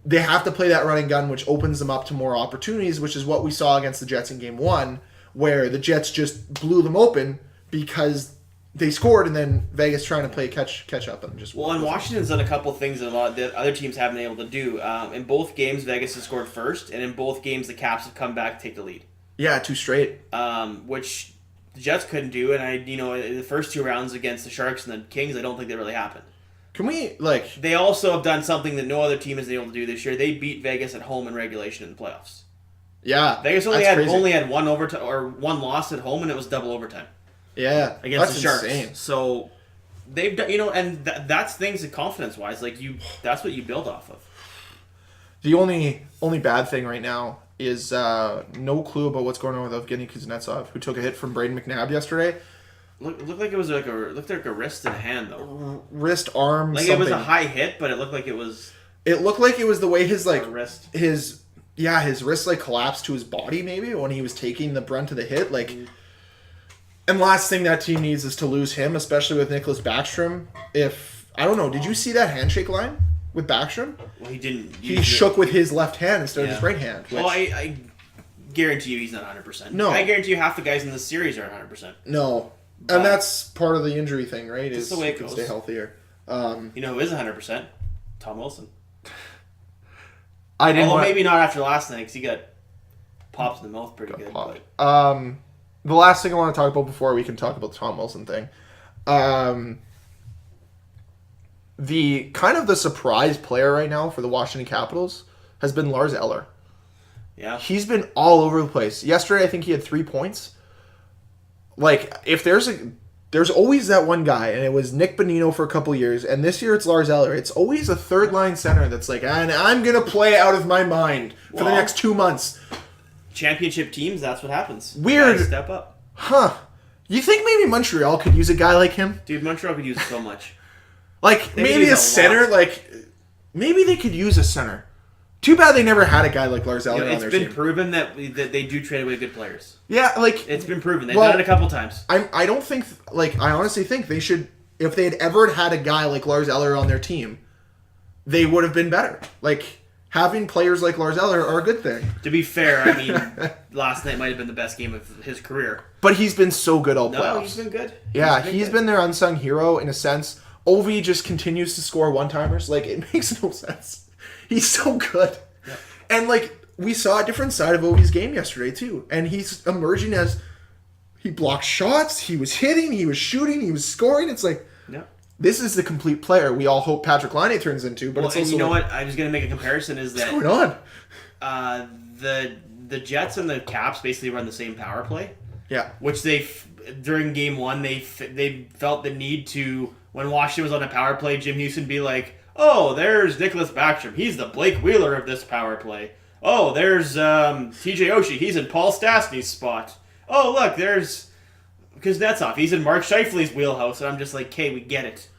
Speaker 1: They have to play that run and gun, which opens them up to more opportunities, which is what we saw against the Jets in game 1. Where the Jets just blew them open because they scored, and then Vegas trying to play catch up and just.
Speaker 2: Well, and Washington's done a couple things that a lot of the other teams haven't been able to do. In both games, Vegas has scored first, and in both games, the Caps have come back to take the lead.
Speaker 1: Yeah, 2 straight.
Speaker 2: Which the Jets couldn't do, and in the first 2 rounds against the Sharks and the Kings, I don't think that really happened.
Speaker 1: Can we
Speaker 2: They also have done something that no other team has been able to do this year. They beat Vegas at home in regulation in the playoffs.
Speaker 1: Yeah,
Speaker 2: Vegas only had one overtime or one loss at home, and it was double overtime.
Speaker 1: Yeah,
Speaker 2: against the Sharks.
Speaker 1: Insane.
Speaker 2: So they've done, and that's things that confidence-wise, that's what you build off of.
Speaker 1: The only bad thing right now is no clue about what's going on with Evgeny Kuznetsov, who took a hit from Braden McNabb yesterday.
Speaker 2: Looked like it was like a wrist and a hand though.
Speaker 1: Wrist, arm,
Speaker 2: something. It was a high hit, but it looked like it was.
Speaker 1: It looked like it was the way his
Speaker 2: wrist.
Speaker 1: His wrist collapsed to his body maybe when he was taking the brunt of the hit. And last thing that team needs is to lose him, especially with Nicholas Backstrom. I don't know, did you see that handshake line with Backstrom?
Speaker 2: Well, he didn't.
Speaker 1: He shook with his left hand instead of his right hand.
Speaker 2: Well, I guarantee you he's not 100%.
Speaker 1: No.
Speaker 2: I guarantee you half the guys in this series are 100%.
Speaker 1: No. And that's part of the injury thing, right?
Speaker 2: That's the way it goes.
Speaker 1: Stay healthier.
Speaker 2: Who is 100%? Tom Wilson.
Speaker 1: Although
Speaker 2: maybe not after last night because he got popped in the mouth pretty good. But.
Speaker 1: The last thing I want to talk about before we can talk about the Tom Wilson thing, the kind of the surprise player right now for the Washington Capitals has been Lars Eller.
Speaker 2: Yeah,
Speaker 1: he's been all over the place. Yesterday, I think he had 3 points. If there's always that one guy, and it was Nick Bonino for a couple years, and this year it's Lars Eller. It's always a third-line center that's and I'm going to play out of my mind for the next 2 months.
Speaker 2: Championship teams, that's what happens.
Speaker 1: Weird.
Speaker 2: Guys step up.
Speaker 1: Huh. You think maybe Montreal could use a guy like him?
Speaker 2: Dude, Montreal could use so much.
Speaker 1: Maybe a center, maybe they could use a center. Too bad they never had a guy like Lars Eller on their team.
Speaker 2: It's been proven that they do trade away good players.
Speaker 1: Yeah,
Speaker 2: it's been proven. They've done it a couple times.
Speaker 1: I don't think, I honestly think they should, if they had ever had a guy like Lars Eller on their team, they would have been better. Having players like Lars Eller are a good thing.
Speaker 2: To be fair, last night might have been the best game of his career.
Speaker 1: But he's been so good all playoffs.
Speaker 2: No, he's been good.
Speaker 1: He's been their unsung hero in a sense. Ovi just continues to score one-timers. It makes no sense. He's so good. Yep. And, we saw a different side of Ovi's game yesterday, too. And he's emerging as he blocked shots, he was hitting, he was shooting, he was scoring. It's this is the complete player we all hope Patrick Laine turns into. But it's also
Speaker 2: you know what? I was going to make a comparison is that...
Speaker 1: What's going on?
Speaker 2: The Jets and the Caps basically run the same power play.
Speaker 1: Yeah.
Speaker 2: Which during game 1, they felt the need to... When Washington was on a power play, Jim Houston be like... Oh, there's Nicholas Backstrom. He's the Blake Wheeler of this power play. Oh, there's TJ Oshie. He's in Paul Stastny's spot. Oh, look, there's Kuznetsov. He's in Mark Scheifele's wheelhouse. And I'm just like, okay, we get it.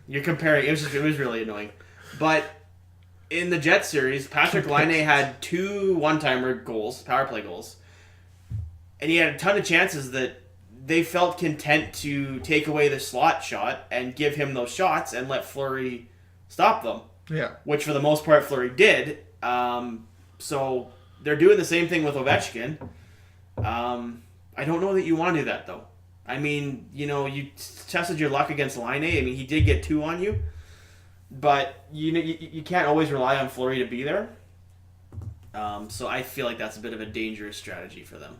Speaker 2: You're comparing. It was really annoying. But in the Jets series, Patrick Laine had 2 one-timer goals, power play goals, and he had a ton of chances that they felt content to take away the slot shot and give him those shots and let Fleury stop them.
Speaker 1: Yeah.
Speaker 2: Which for the most part Fleury did. So they're doing the same thing with Ovechkin. I don't know that you want to do that though. I mean, you tested your luck against Laine. I mean, he did get 2 on you, but you can't always rely on Fleury to be there. So I feel like that's a bit of a dangerous strategy for them.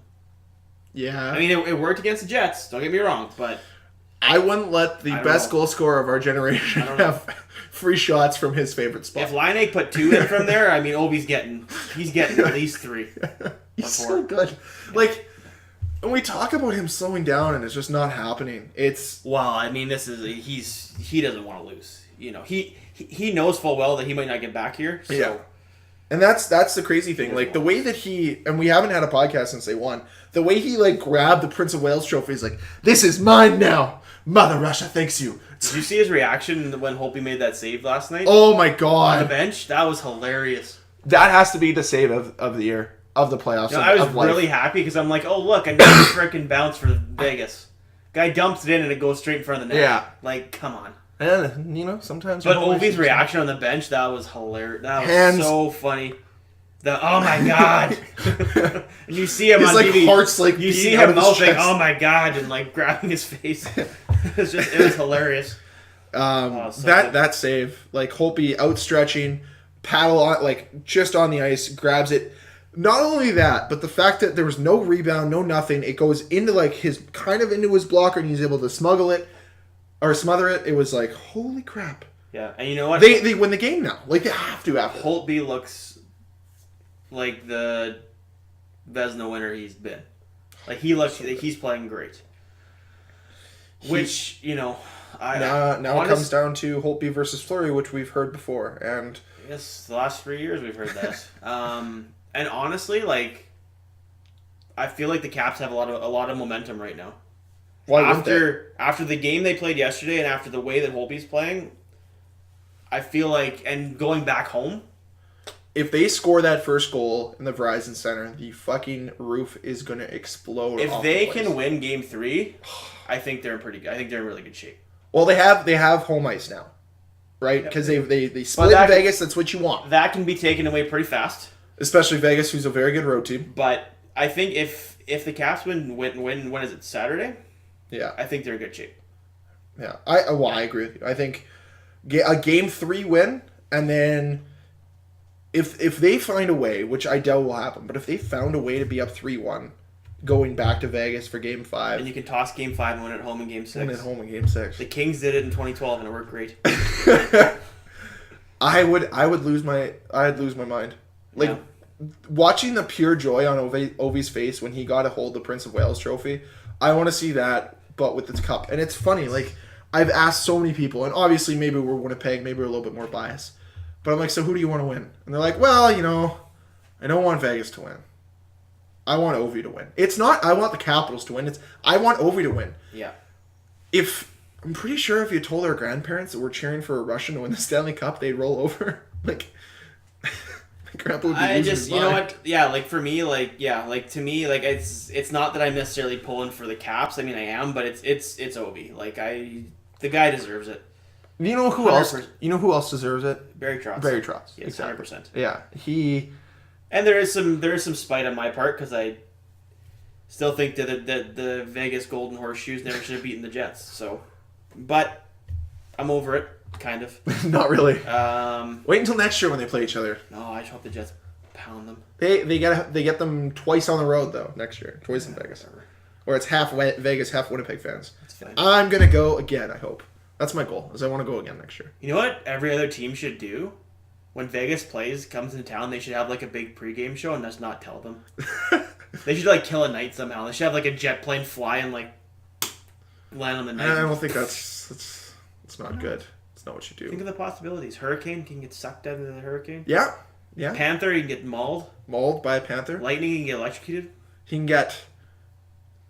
Speaker 1: Yeah.
Speaker 2: I mean, it worked against the Jets. Don't get me wrong, but
Speaker 1: I wouldn't let the best goal scorer of our generation have free shots from his favorite spot.
Speaker 2: If Laine put 2 in from there, I mean, Ovi's getting at least 3.
Speaker 1: He's so good. Like, when we talk about him slowing down and it's just not happening, it's...
Speaker 2: Well, I mean, he doesn't want to lose. He knows full well that he might not get back here. So.
Speaker 1: Yeah. And that's the crazy thing. Like, the way that he... And we haven't had a podcast since they won. The way he, like, grabbed the Prince of Wales trophy, he's like, this is mine now. Mother Russia thanks you.
Speaker 2: Did you see his reaction when Holtby made that save last night?
Speaker 1: Oh, my God.
Speaker 2: On the bench? That was hilarious.
Speaker 1: That has to be the save of the year. Of the playoffs.
Speaker 2: I was really happy because I'm like, oh, look, another freaking bounce for Vegas. Guy dumps it in and it goes straight in front of the net.
Speaker 1: Yeah.
Speaker 2: Like, come on.
Speaker 1: And, sometimes...
Speaker 2: But Ovi's reaction on the bench, that was hilarious. That was so funny. Oh, my God. And you see him on
Speaker 1: like
Speaker 2: TV.
Speaker 1: Hearts, like,
Speaker 2: you see him mouthing, oh, my God, and, like, grabbing his face. It was hilarious.
Speaker 1: That save, like, Holtby outstretching, paddle on, like, just on the ice, grabs it. Not only that, but the fact that there was no rebound, no nothing. It goes into, like, into his blocker, and he's able to smother it. It was like, holy crap.
Speaker 2: Yeah, and you know what?
Speaker 1: They win the game now. Like, they have to.
Speaker 2: Holtby looks like the Vezina winner he's been. Like, he looks like he's playing great. Which, now
Speaker 1: it comes down to Holtby versus Fleury, which we've heard before. And
Speaker 2: yes, the last 3 years we've heard that. And honestly, like, I feel like the Caps have a lot of momentum right now.
Speaker 1: Why
Speaker 2: after the game they played yesterday and after the way that Holtby's playing, I feel like, and going back home,
Speaker 1: if they score that first goal in the Verizon Center, the fucking roof is going to explode.
Speaker 2: If they can win Game 3, I think they're in really good shape.
Speaker 1: Well, they have home ice now, right? Because they split in Vegas. That's what you want.
Speaker 2: That can be taken away pretty fast.
Speaker 1: Especially Vegas, who's a very good road team.
Speaker 2: But I think if the Caps win, when is it, Saturday?
Speaker 1: Yeah.
Speaker 2: I think they're in good shape.
Speaker 1: Yeah. I agree with you. I think a Game 3 win, and then if they find a way, which I doubt will happen, but if they found a way to be up 3-1, going back to Vegas for Game 5.
Speaker 2: And you can toss Game 5 and win at home in Game 6.
Speaker 1: Win at home in Game 6.
Speaker 2: The Kings did it in 2012, and it worked great.
Speaker 1: I'd lose my mind. Like, watching the pure joy on Ovi's face when he got to hold the Prince of Wales trophy, I want to see that, but with the cup. And it's funny, like, I've asked so many people, and obviously maybe we're Winnipeg, maybe we're a little bit more biased, but I'm like, so who do you want to win? And they're like, well, I don't want Vegas to win. I want Ovi to win. It's not, I want the Capitals to win. It's, I want Ovi to win.
Speaker 2: Yeah.
Speaker 1: I'm pretty sure if you told our grandparents that we're cheering for a Russian to win the Stanley Cup, they'd roll over. Like, my grandpa would be losing his mind.
Speaker 2: You know what? Yeah, like for me, to me, it's not that I'm necessarily pulling for the Caps. I mean, I am, but it's Ovi. Like, the guy deserves it.
Speaker 1: You know who 100%. else? You know who else deserves it?
Speaker 2: Barry Trotz.
Speaker 1: Barry Trotz.
Speaker 2: Yes,
Speaker 1: exactly.
Speaker 2: 100%.
Speaker 1: Yeah, he.
Speaker 2: And there is some spite on my part because I still think that the Vegas Golden Horseshoes never should have beaten the Jets. So, but I'm over it, kind of.
Speaker 1: Not really. Wait until next year when they play each other.
Speaker 2: No, I just hope the Jets pound them.
Speaker 1: They get them twice on the road though next year, twice in Vegas, or it's half Vegas, half Winnipeg fans.
Speaker 2: That's fine.
Speaker 1: I'm gonna go again. I hope that's my goal. Is I want to go again next year.
Speaker 2: You know what every other team should do? When Vegas comes into town, they should have like a big pregame show and just not tell them. They should like kill a night somehow. They should have like a jet plane fly and like land on the night.
Speaker 1: I don't think that's not good. It's not what you do.
Speaker 2: Think of the possibilities. Hurricane can get sucked out into the hurricane.
Speaker 1: Yeah.
Speaker 2: Panther, you can get mauled.
Speaker 1: Mauled by a panther.
Speaker 2: Lightning, you can get electrocuted.
Speaker 1: He can get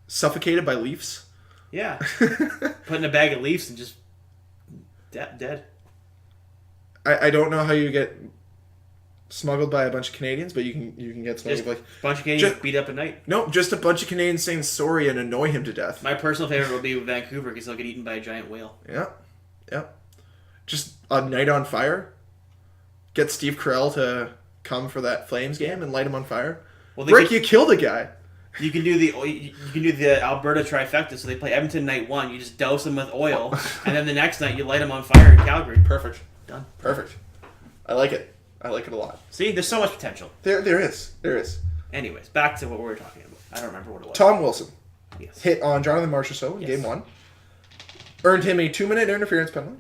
Speaker 1: suffocated by leaves.
Speaker 2: Yeah. Put in a bag of leaves and just dead.
Speaker 1: I don't know how you get smuggled by a bunch of Canadians, but you can get smuggled
Speaker 2: Just
Speaker 1: like
Speaker 2: a bunch of Canadians beat up at night.
Speaker 1: no, just a bunch of Canadians saying sorry and annoy him to death.
Speaker 2: My personal favorite would be Vancouver because they'll get eaten by a giant whale.
Speaker 1: Yeah, yeah. Just a night on fire. Get Steve Carell to come for that Flames game and light him on fire.
Speaker 2: Well,
Speaker 1: Rick, you killed a guy.
Speaker 2: You can do the Alberta trifecta. So they play Edmonton night 1. You just douse them with oil, and then the next night you light them on fire in Calgary.
Speaker 1: Perfect.
Speaker 2: Done.
Speaker 1: Perfect. I like it. I like it a lot.
Speaker 2: See, there's so much potential.
Speaker 1: There is.
Speaker 2: Anyways, back to what we were talking about. I don't remember what it was.
Speaker 1: Tom Wilson
Speaker 2: Yes.
Speaker 1: hit on Jonathan Marchessault in
Speaker 2: Yes.
Speaker 1: Game 1. Earned him a 2-minute interference penalty.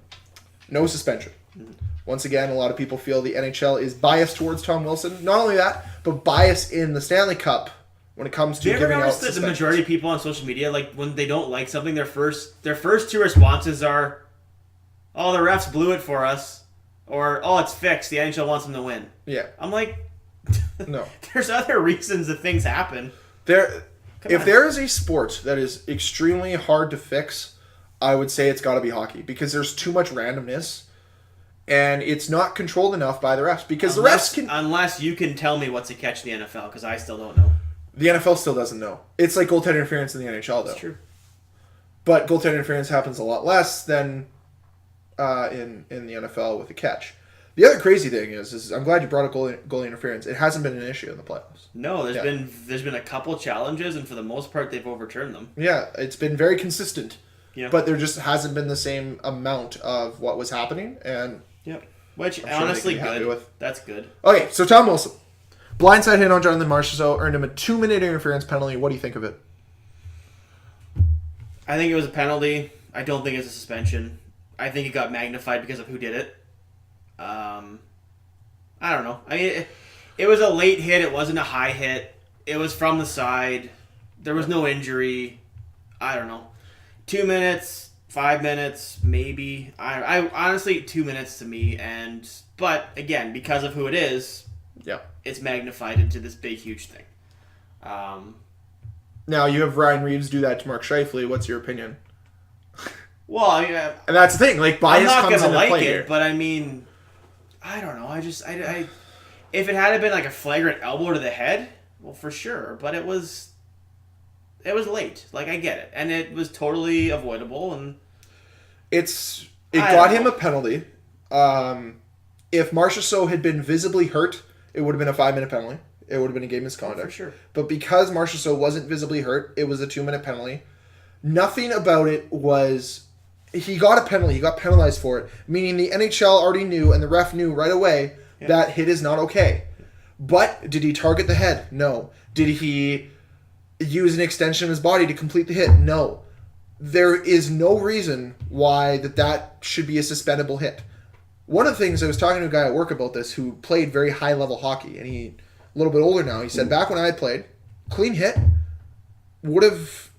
Speaker 1: No suspension.
Speaker 2: Mm-hmm.
Speaker 1: Once again, a lot of people feel the NHL is biased towards Tom Wilson. Not only that, but biased in the Stanley Cup when it comes to
Speaker 2: Do you ever
Speaker 1: giving out
Speaker 2: notice that the
Speaker 1: suspensions.
Speaker 2: majority of people on social media, like when they don't like something, their first two responses are, "Oh, the refs blew it for us," or "Oh, it's fixed. The NHL wants them to win."
Speaker 1: Yeah.
Speaker 2: I'm like,
Speaker 1: No.
Speaker 2: there's other reasons that things happen.
Speaker 1: If there is a sport that is extremely hard to fix, I would say it's got to be hockey because there's too much randomness and it's not controlled enough by the refs because the refs can...
Speaker 2: Unless you can tell me what's a catch in the NFL, because I still don't know.
Speaker 1: The NFL still doesn't know. It's like goaltender interference in the NHL, though.
Speaker 2: That's true.
Speaker 1: But goaltender interference happens a lot less than in the NFL with a catch. The other crazy thing is I'm glad you brought up goalie interference. It hasn't been an issue in the playoffs.
Speaker 2: No, there's been a couple challenges, and for the most part, they've overturned them.
Speaker 1: Yeah, it's been very consistent.
Speaker 2: Yeah.
Speaker 1: But there just hasn't been the same amount of what was happening. And
Speaker 2: Yep. Which,
Speaker 1: I'm sure
Speaker 2: honestly,
Speaker 1: they can be happy
Speaker 2: good.
Speaker 1: with.
Speaker 2: That's good.
Speaker 1: Okay, so Tom Wilson. Blindside hit on Jonathan Marchessault, earned him a 2-minute interference penalty. What do you think of it?
Speaker 2: I think it was a penalty. I don't think it's a suspension. I think it got magnified because of who did it. I don't know. I mean, it was a late hit. It wasn't a high hit. It was from the side. There was no injury. I don't know. 2 minutes, 5 minutes, maybe. I honestly, 2 minutes to me. But again, because of who it is,
Speaker 1: Yeah.
Speaker 2: it's magnified into this big, huge thing.
Speaker 1: Now, you have Ryan Reeves do that to Mark Scheifele. What's your opinion?
Speaker 2: Well, I mean,
Speaker 1: And that's the thing. Like,
Speaker 2: I'm
Speaker 1: bias
Speaker 2: not
Speaker 1: comes
Speaker 2: gonna
Speaker 1: into
Speaker 2: like
Speaker 1: play
Speaker 2: it,
Speaker 1: here.
Speaker 2: but I mean, I don't know. I if it had been like a flagrant elbow to the head, well, for sure. But it was late. Like, I get it, and it was totally avoidable. And
Speaker 1: It
Speaker 2: I
Speaker 1: got
Speaker 2: don't
Speaker 1: him
Speaker 2: know.
Speaker 1: a penalty. If Marchessault had been visibly hurt, it would have been a 5-minute penalty. It would have been a game misconduct.
Speaker 2: for sure.
Speaker 1: But because Marchessault wasn't visibly hurt, it was a 2-minute penalty. Nothing about it was... He got a penalty. He got penalized for it. Meaning the NHL already knew and the ref knew right away that hit is not okay. But did he target the head? No. Did he use an extension of his body to complete the hit? No. There is no reason why that should be a suspendable hit. One of the things, I was talking to a guy at work about this who played very high-level hockey, and he a little bit older now. He said, back when I played, clean hit would have,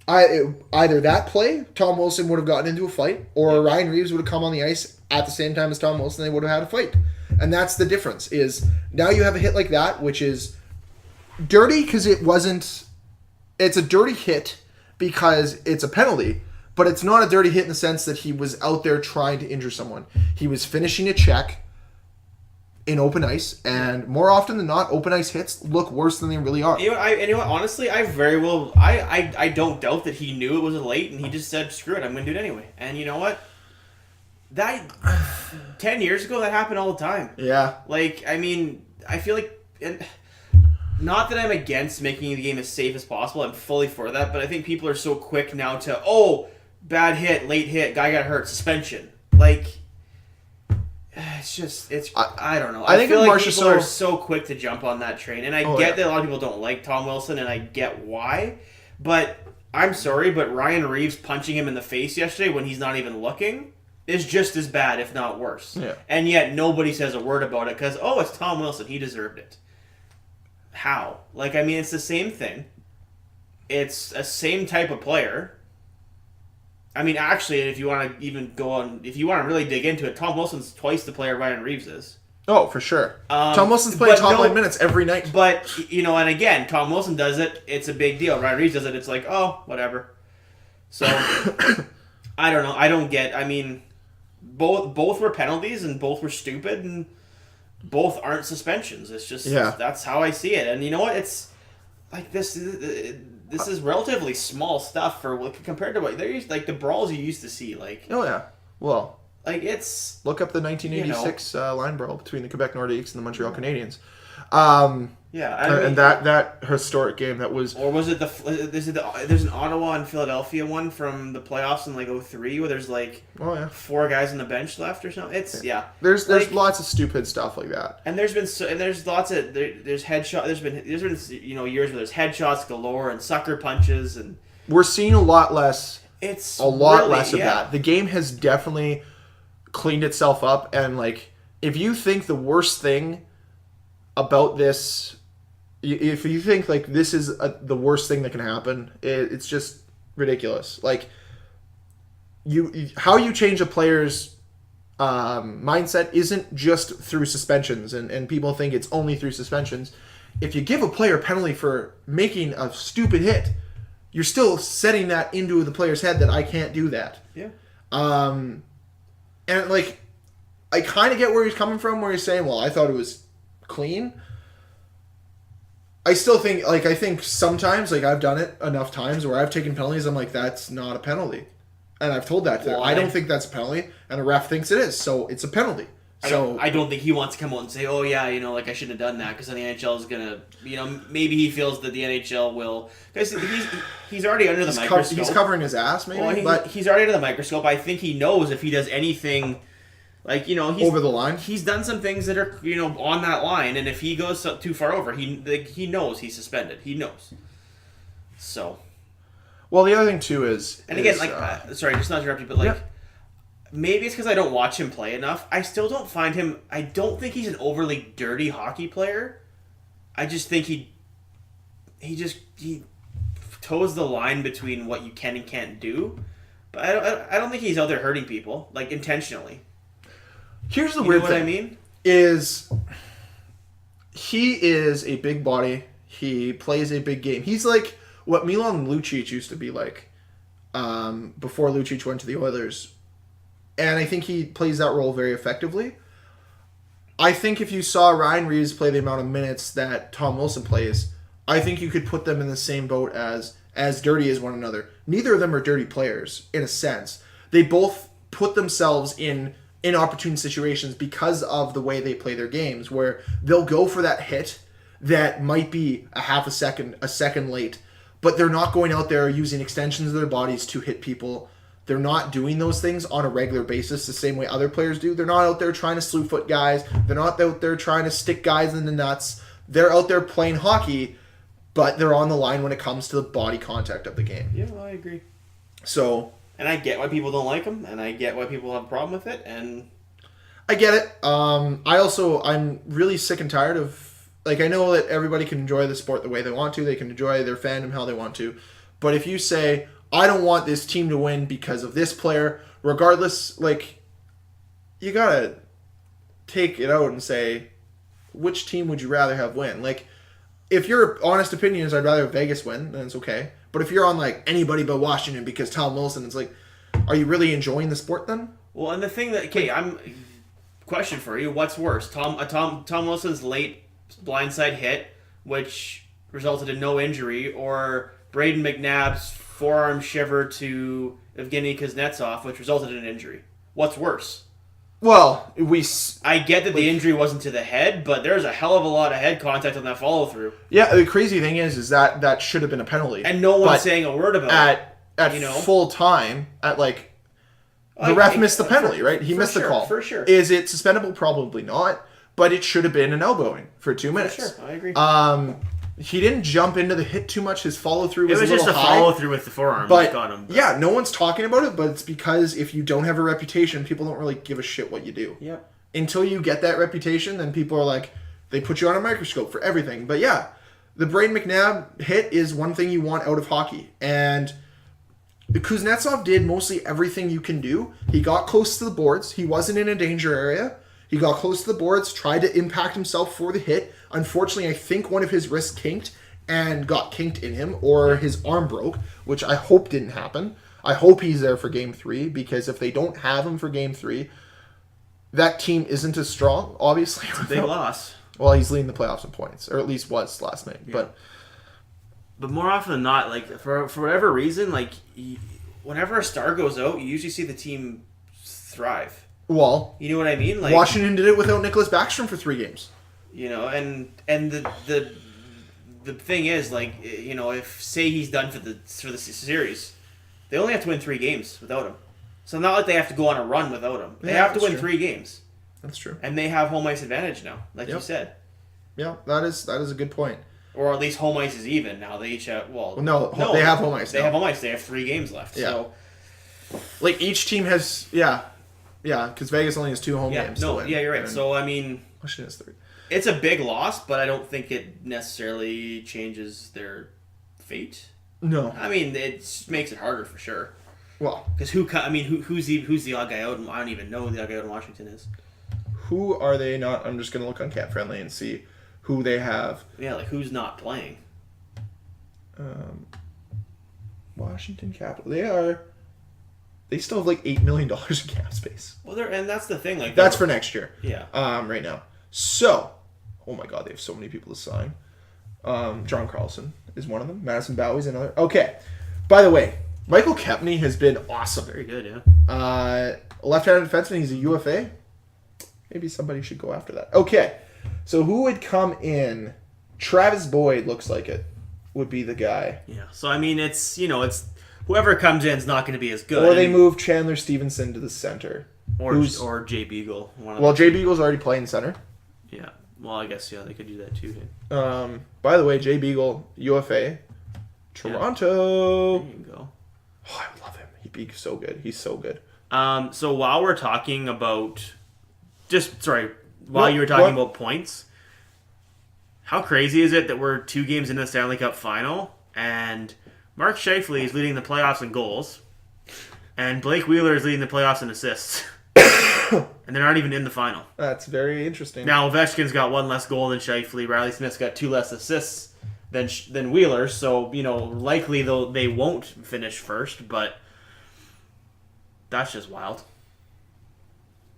Speaker 1: either that play, Tom Wilson would have gotten into a fight, or Ryan Reeves would have come on the ice at the same time as Tom Wilson, they would have had a fight. And that's the difference, is now you have a hit like that, which is dirty because it's a dirty hit because it's a penalty, but it's not a dirty hit in the sense that he was out there trying to injure someone. He was finishing a check in open ice, and more often than not, open ice hits look worse than they really are.
Speaker 2: You know what? Honestly, I don't doubt that he knew it was late, and he just said, "Screw it, I'm going to do it anyway." And you know what? That 10 years ago, that happened all the time.
Speaker 1: Yeah.
Speaker 2: Like, I mean, I feel like, and not that I'm against making the game as safe as possible. I'm fully for that, but I think people are so quick now to, bad hit, late hit, guy got hurt, suspension. Like, I don't know.
Speaker 1: I think
Speaker 2: feel like
Speaker 1: Marchessault...
Speaker 2: people are so quick to jump on that train, and I get that a lot of people don't like Tom Wilson, and I get why, but I'm sorry, but Ryan Reeves punching him in the face yesterday when he's not even looking is just as bad, if not worse.
Speaker 1: Yeah.
Speaker 2: And yet nobody says a word about it because, it's Tom Wilson, he deserved it. How? Like, I mean, it's the same thing. It's a same type of player. I mean, actually, if you want to even go on, if you want to really dig into it, Tom Wilson's twice the player Ryan Reeves is.
Speaker 1: Oh, for sure. Tom Wilson's playing top line minutes every night.
Speaker 2: But, and again, Tom Wilson does it, it's a big deal. Ryan Reeves does it, it's like, whatever. So, I don't know. I don't get, I mean, both were penalties and both were stupid and both aren't suspensions. It's just that's how I see it. And you know what? It's like this is relatively small stuff for compared to what they're like the brawls you used to see. Like
Speaker 1: well,
Speaker 2: like it's
Speaker 1: look up the 1986 line brawl between the Quebec Nordiques and the Montreal Canadiens. And that historic game that was,
Speaker 2: or was it there's an Ottawa and Philadelphia one from the playoffs in like 2003 where there's like 4 guys on the bench left or something. It's
Speaker 1: there's lots of stupid stuff like that,
Speaker 2: and there's lots of there's headshot. There's been years where there's headshots galore and sucker punches, and
Speaker 1: we're seeing a lot less.
Speaker 2: It's
Speaker 1: less of that. The game has definitely cleaned itself up, and like if you think the worst thing about this, if you think like this is the worst thing that can happen, it's just ridiculous. Like how you change a player's mindset isn't just through suspensions, and people think it's only through suspensions. If you give a player a penalty for making a stupid hit, you're still setting that into the player's head that I can't do that.
Speaker 2: Yeah.
Speaker 1: And like I kind of get where he's coming from, where he's saying, well, I thought it was clean. I still think, like, I think sometimes, like, I've done it enough times where I've taken penalties, I'm like, that's not a penalty. And I've told that to them. I don't think that's a penalty, and the ref thinks it is, so it's a penalty. So
Speaker 2: I don't think he wants to come out and say, oh, yeah, like, I shouldn't have done that, because then the NHL is going to, maybe he feels that the NHL will, because he's already under the microscope.
Speaker 1: He's covering his ass, maybe,
Speaker 2: but he's already under the microscope. I think he knows if he does anything, like, he's
Speaker 1: over the line.
Speaker 2: He's done some things that are, on that line, and if he goes too far over, he knows he's suspended. He knows. So.
Speaker 1: Well, the other thing too is,
Speaker 2: again, sorry, just not to interrupt you, but maybe it's because I don't watch him play enough. I still don't find him. I don't think he's an overly dirty hockey player. I just think he toes the line between what you can and can't do. But I don't think he's out there hurting people like intentionally.
Speaker 1: Here's the weird thing.
Speaker 2: What I mean
Speaker 1: is he is a big body. He plays a big game. He's like what Milan Lucic used to be like before Lucic went to the Oilers. And I think he plays that role very effectively. I think if you saw Ryan Reeves play the amount of minutes that Tom Wilson plays, I think you could put them in the same boat as dirty as one another. Neither of them are dirty players, in a sense. They both put themselves in inopportune situations because of the way they play their games, where they'll go for that hit that might be a second late, but they're not going out there using extensions of their bodies to hit people. They're not doing those things on a regular basis the same way other players do. They're not out there trying to slew foot guys. They're not out there trying to stick guys in the nuts. They're out there playing hockey, but they're on the line when it comes to the body contact of the game.
Speaker 2: Yeah, I agree.
Speaker 1: So,
Speaker 2: and I get why people don't like him, and I get why people have a problem with it, and
Speaker 1: I get it. I'm really sick and tired of, like, I know that everybody can enjoy the sport the way they want to. They can enjoy their fandom how they want to. But if you say, I don't want this team to win because of this player, regardless, like, you gotta take it out and say, which team would you rather have win? Like, if your honest opinion is I'd rather have Vegas win, then it's okay. But if you're on, like, anybody but Washington because Tom Wilson, it's like, are you really enjoying the sport then?
Speaker 2: Well, and the thing that, question for you, what's worse? Tom Wilson's late blindside hit, which resulted in no injury, or Braden McNabb's forearm shiver to Evgeny Kuznetsov, which resulted in an injury? What's worse?
Speaker 1: Well,
Speaker 2: I get that the injury wasn't to the head, but there's a hell of a lot of head contact on that follow-through.
Speaker 1: Yeah, the crazy thing is that should have been a penalty.
Speaker 2: And no one's saying a word about it.
Speaker 1: At full time, the ref missed the penalty, right? He missed the call.
Speaker 2: For sure.
Speaker 1: Is it suspendable? Probably not. But it should have been an elbowing for 2 minutes.
Speaker 2: For sure, I agree.
Speaker 1: He didn't jump into the hit too much. His follow-through was a little high.
Speaker 2: It was just a follow-through with the forearm that got him.
Speaker 1: Yeah, no one's talking about it, but it's because if you don't have a reputation, people don't really give a shit what you do.
Speaker 2: Yep.
Speaker 1: Until you get that reputation, then people are like, they put you on a microscope for everything. But yeah, the Braden McNabb hit is one thing you want out of hockey. And Kuznetsov did mostly everything you can do. He got close to the boards. He wasn't in a danger area. He got close to the boards, tried to impact himself for the hit. Unfortunately, I think one of his wrists kinked and got kinked in him, or his arm broke, which I hope didn't happen. I hope he's there for Game 3, because if they don't have him for Game 3, that team isn't as strong, obviously.
Speaker 2: It's a big loss.
Speaker 1: Well, he's leading the playoffs in points, or at least was last night.
Speaker 2: Yeah. But more often than not, like for whatever reason, like whenever a star goes out, you usually see the team thrive.
Speaker 1: Well,
Speaker 2: you know what I mean? Like
Speaker 1: Washington did it without Nicholas Backstrom for 3 games.
Speaker 2: You know, and the thing is, like, you know, if say he's done for the series, they only have to win 3 games without him. So not like they have to go on a run without him. They have to win 3 games.
Speaker 1: That's true.
Speaker 2: And they have home ice advantage now, like you said.
Speaker 1: Yeah, that is a good point.
Speaker 2: Or at least home ice is even now. They each have
Speaker 1: no, they have home ice.
Speaker 2: They have home ice. They have 3 games left. Yeah. So,
Speaker 1: like each team has because Vegas only has 2 home games.
Speaker 2: No,
Speaker 1: to win,
Speaker 2: you're right. So I mean,
Speaker 1: Washington has 3.
Speaker 2: It's a big loss, but I don't think it necessarily changes their fate.
Speaker 1: No,
Speaker 2: I mean it makes it harder for sure.
Speaker 1: Well,
Speaker 2: because who's the odd guy out? I don't even know who the odd guy out in Washington is.
Speaker 1: Who are they not? I'm just gonna look on Cap Friendly and see who they have.
Speaker 2: Yeah, like who's not playing?
Speaker 1: Washington Capitals. They still have like $8 million in cap space.
Speaker 2: Well, and that's the thing. Like
Speaker 1: that's for next year.
Speaker 2: Yeah.
Speaker 1: Right now. So, oh my God, they have so many people to sign. John Carlson is one of them. Madison Bowie's another. Okay. By the way, Michael Kepney has been awesome.
Speaker 2: Very good, yeah.
Speaker 1: Left-handed defenseman. He's a UFA. Maybe somebody should go after that. Okay. So who would come in? Travis Boyd looks like it would be the guy.
Speaker 2: Yeah. So I mean, it's whoever comes in is not going to be as good.
Speaker 1: Or they move Chandler Stevenson to the center.
Speaker 2: Or Jay Beagle.
Speaker 1: Jay Beagle's already playing center.
Speaker 2: Yeah. Well, I guess they could do that too.
Speaker 1: By the way, Jay Beagle, UFA, Toronto.
Speaker 2: Yeah. There you go.
Speaker 1: Oh, I love him. He'd be so good. He's so good.
Speaker 2: So while we're talking about, while you were talking about points, how crazy is it that we're 2 games into the Stanley Cup final and Mark Scheifele is leading the playoffs in goals, and Blake Wheeler is leading the playoffs in assists, and they're not even in the final.
Speaker 1: That's very interesting.
Speaker 2: Now Ovechkin's got 1 less goal than Scheifele. Riley Smith's got 2 less assists than Wheeler. So likely they won't finish first, but that's just wild.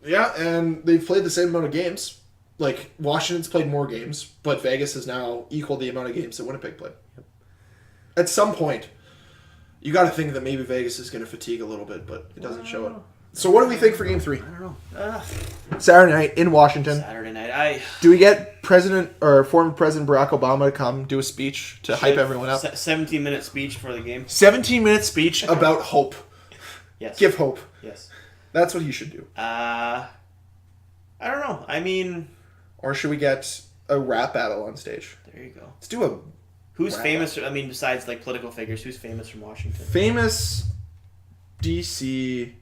Speaker 1: Yeah, and they've played the same amount of games. Like, Washington's played more games, but Vegas has now equaled the amount of games that Winnipeg played. Yep. At some point, you got to think that maybe Vegas is going to fatigue a little bit, but it doesn't show it. So what do we think for Game 3?
Speaker 2: I don't know.
Speaker 1: Saturday night in Washington.
Speaker 2: Saturday night.
Speaker 1: Do we get former President Barack Obama to come do a speech to hype everyone up?
Speaker 2: 17-minute speech for the game.
Speaker 1: 17-minute speech about hope.
Speaker 2: Yes.
Speaker 1: Give hope.
Speaker 2: Yes.
Speaker 1: That's what he should do.
Speaker 2: I don't know. I mean...
Speaker 1: Or should we get a rap battle on stage?
Speaker 2: There you go.
Speaker 1: Let's do a...
Speaker 2: Who's famous? I mean, besides like political figures, who's famous from Washington?
Speaker 1: Famous DC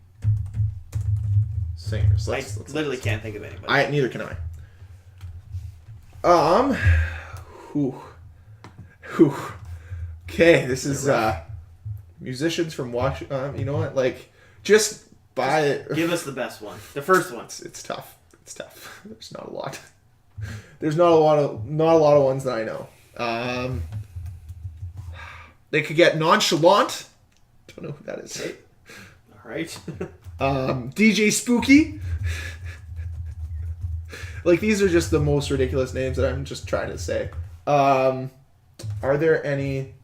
Speaker 1: singers.
Speaker 2: I literally can't think of anybody.
Speaker 1: Neither can I. Okay, this is musicians from Washington. You know what? Like, just buy it.
Speaker 2: Give us the best one. The first one.
Speaker 1: It's tough. It's tough. There's not a lot. There's not a lot of ones that I know. They could get Nonchalant. Don't know who that is.
Speaker 2: All right.
Speaker 1: DJ Spooky. Like, these are just the most ridiculous names that I'm just trying to say. Are there any...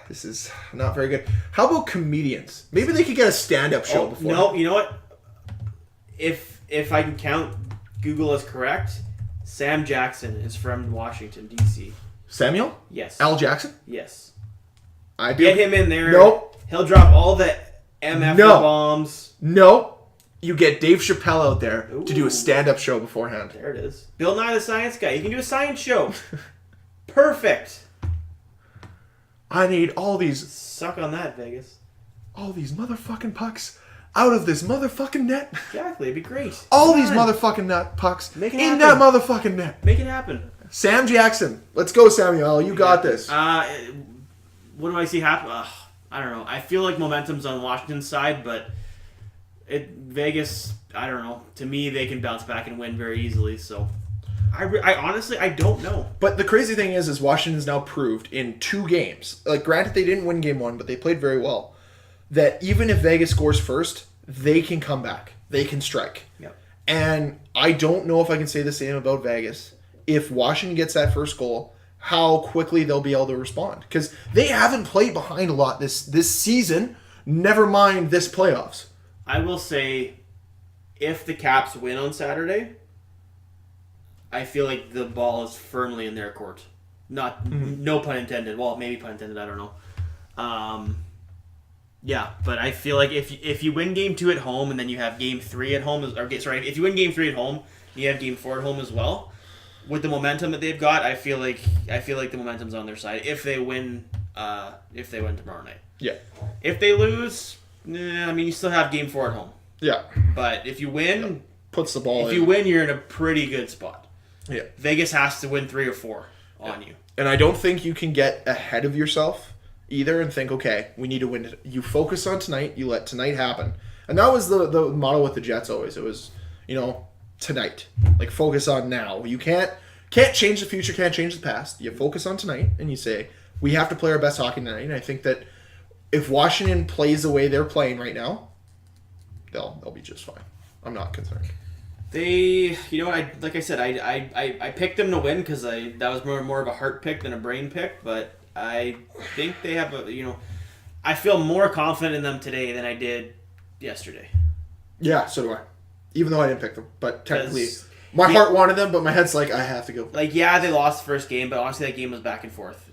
Speaker 1: This is not very good. How about comedians? Maybe they could get a stand-up show before.
Speaker 2: No, you know what? If I can count Google as correct, Sam Jackson is from Washington, D.C.
Speaker 1: Samuel?
Speaker 2: Yes.
Speaker 1: Al Jackson?
Speaker 2: Yes.
Speaker 1: I do.
Speaker 2: Get him in there.
Speaker 1: Nope.
Speaker 2: He'll drop all the MF bombs.
Speaker 1: No. You get Dave Chappelle out there to do a stand-up show beforehand.
Speaker 2: There it is. Bill Nye the Science Guy. You can do a science show. Perfect.
Speaker 1: I need all these...
Speaker 2: Suck on that, Vegas.
Speaker 1: All these motherfucking pucks out of this motherfucking net.
Speaker 2: Exactly. It'd be great.
Speaker 1: All these motherfucking net pucks
Speaker 2: in
Speaker 1: that motherfucking net.
Speaker 2: Make it happen.
Speaker 1: Sam Jackson. Let's go, Samuel. You got this.
Speaker 2: What do I see happen? I don't know. I feel like momentum's on Washington's side, but Vegas, I don't know. To me, they can bounce back and win very easily. So I honestly, I don't know.
Speaker 1: But the crazy thing is Washington's now proved in 2 games, like granted they didn't win game 1, but they played very well, that even if Vegas scores first, they can come back. They can strike.
Speaker 2: Yep.
Speaker 1: And I don't know if I can say the same about Vegas. If Washington gets that first goal, how quickly they'll be able to respond. Because they haven't played behind a lot this season, never mind this playoffs.
Speaker 2: I will say, if the Caps win on Saturday, I feel like the ball is firmly in their court. No pun intended. Well, maybe pun intended. I don't know. Yeah, but I feel like if you win game 2 at home and then you have game 3 at home, if you win game 3 at home, you have game 4 at home as well. With the momentum that they've got, I feel like the momentum's on their side. If they win tomorrow night.
Speaker 1: Yeah.
Speaker 2: If they lose, I mean, you still have game 4 at home.
Speaker 1: Yeah.
Speaker 2: But if you win,
Speaker 1: puts the ball in.
Speaker 2: If you win, you're in a pretty good spot.
Speaker 1: Yeah.
Speaker 2: Vegas has to win 3 or 4 on you.
Speaker 1: And I don't think you can get ahead of yourself either and think, okay, we need to win it. You focus on tonight, you let tonight happen. And that was the model with the Jets always. It was, tonight. Like, focus on now. You can't change the future, can't change the past. You focus on tonight and you say, we have to play our best hockey tonight. And I think that if Washington plays the way they're playing right now, they'll be just fine. I'm not concerned.
Speaker 2: Like I said, I picked them to win because that was more of a heart pick than a brain pick, but I think they have I feel more confident in them today than I did yesterday.
Speaker 1: Yeah, so do I. Even though I didn't pick them, but technically, my heart wanted them, but my head's like, I have to go.
Speaker 2: Like, yeah, they lost the first game, but honestly, that game was back and forth.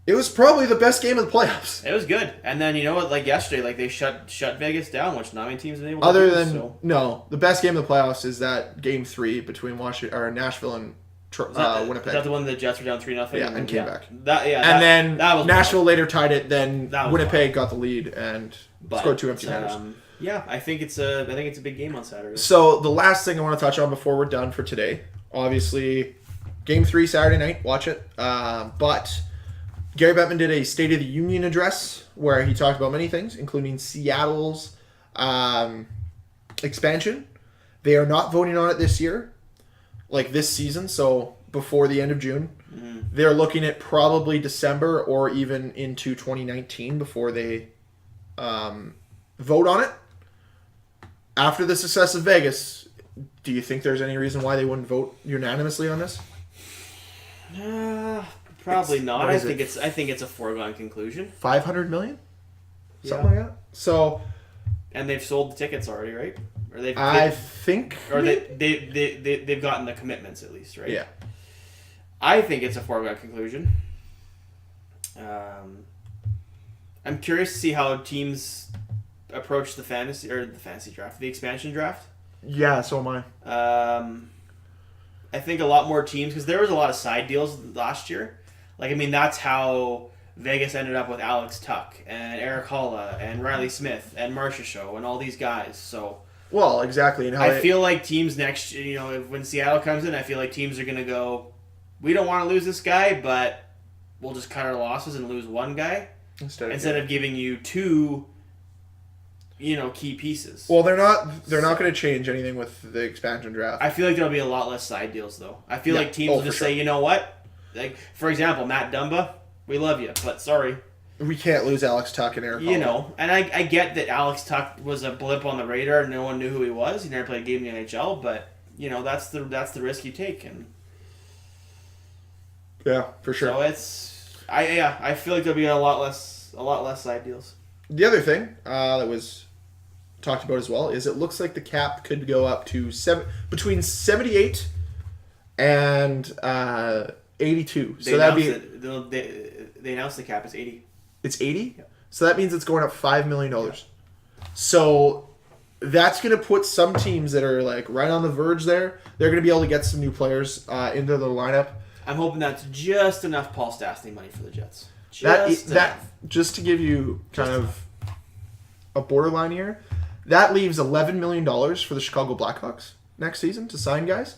Speaker 1: It was probably the best game of the playoffs.
Speaker 2: It was good, and then like yesterday, like they shut Vegas down, which not many teams have been able
Speaker 1: to
Speaker 2: do.
Speaker 1: So. No, the best game of the playoffs is that game 3 between Nashville and Winnipeg.
Speaker 2: Is that the one the Jets were down 3-0?
Speaker 1: Yeah, and came back.
Speaker 2: Then
Speaker 1: Nashville later tied it. Then Winnipeg got the lead and scored 2 empty netters.
Speaker 2: Yeah, I think it's a big game on Saturday.
Speaker 1: So the last thing I want to touch on before we're done for today, obviously, game 3 Saturday night. Watch it, but. Gary Bettman did a State of the Union address where he talked about many things, including Seattle's expansion. They are not voting on it this year, like this season, so before the end of June. Mm-hmm. They're looking at probably December or even into 2019 before they vote on it. After the success of Vegas, do you think there's any reason why they wouldn't vote unanimously on this?
Speaker 2: Probably not. I think it's a foregone conclusion.
Speaker 1: 500 million, something like that. So,
Speaker 2: and they've sold the tickets already, right? Or they've gotten the commitments at least, right?
Speaker 1: Yeah.
Speaker 2: I think it's a foregone conclusion. I'm curious to see how teams approach the fantasy draft, the expansion draft.
Speaker 1: Yeah, so am I.
Speaker 2: I think a lot more teams, because there was a lot of side deals last year. Like, I mean, that's how Vegas ended up with Alex Tuck and Eric Holla and Riley Smith and Marcia Show and all these guys. So,
Speaker 1: well, exactly. And
Speaker 2: I feel like teams next, when Seattle comes in, I feel like teams are going to go, we don't want to lose this guy, but we'll just cut our losses and lose one guy instead of giving you 2, key pieces.
Speaker 1: Well, they're not going to change anything with the expansion draft.
Speaker 2: I feel like there'll be a lot less side deals, though. I feel like teams will just say, you know what? Like, for example, Matt Dumba, we love you, but sorry.
Speaker 1: We can't lose Alex Tuck and Eric Holla.
Speaker 2: And I get that Alex Tuck was a blip on the radar and no one knew who he was. He never played a game in the NHL, but, that's the risk you take. And
Speaker 1: yeah, for sure.
Speaker 2: So I feel like there'll be a lot less side deals.
Speaker 1: The other thing that was talked about as well is it looks like the cap could go up to between 78 and 82. So that'd be
Speaker 2: they announced the cap is 80.
Speaker 1: It's 80?
Speaker 2: Yeah.
Speaker 1: So that means it's going up $5 million. Yeah. So that's going to put some teams that are like right on the verge there. They're going to be able to get some new players into the lineup.
Speaker 2: I'm hoping that's just enough Paul Stastny money for the Jets.
Speaker 1: Just to give you kind of a borderline here, that leaves $11 million for the Chicago Blackhawks next season to sign guys,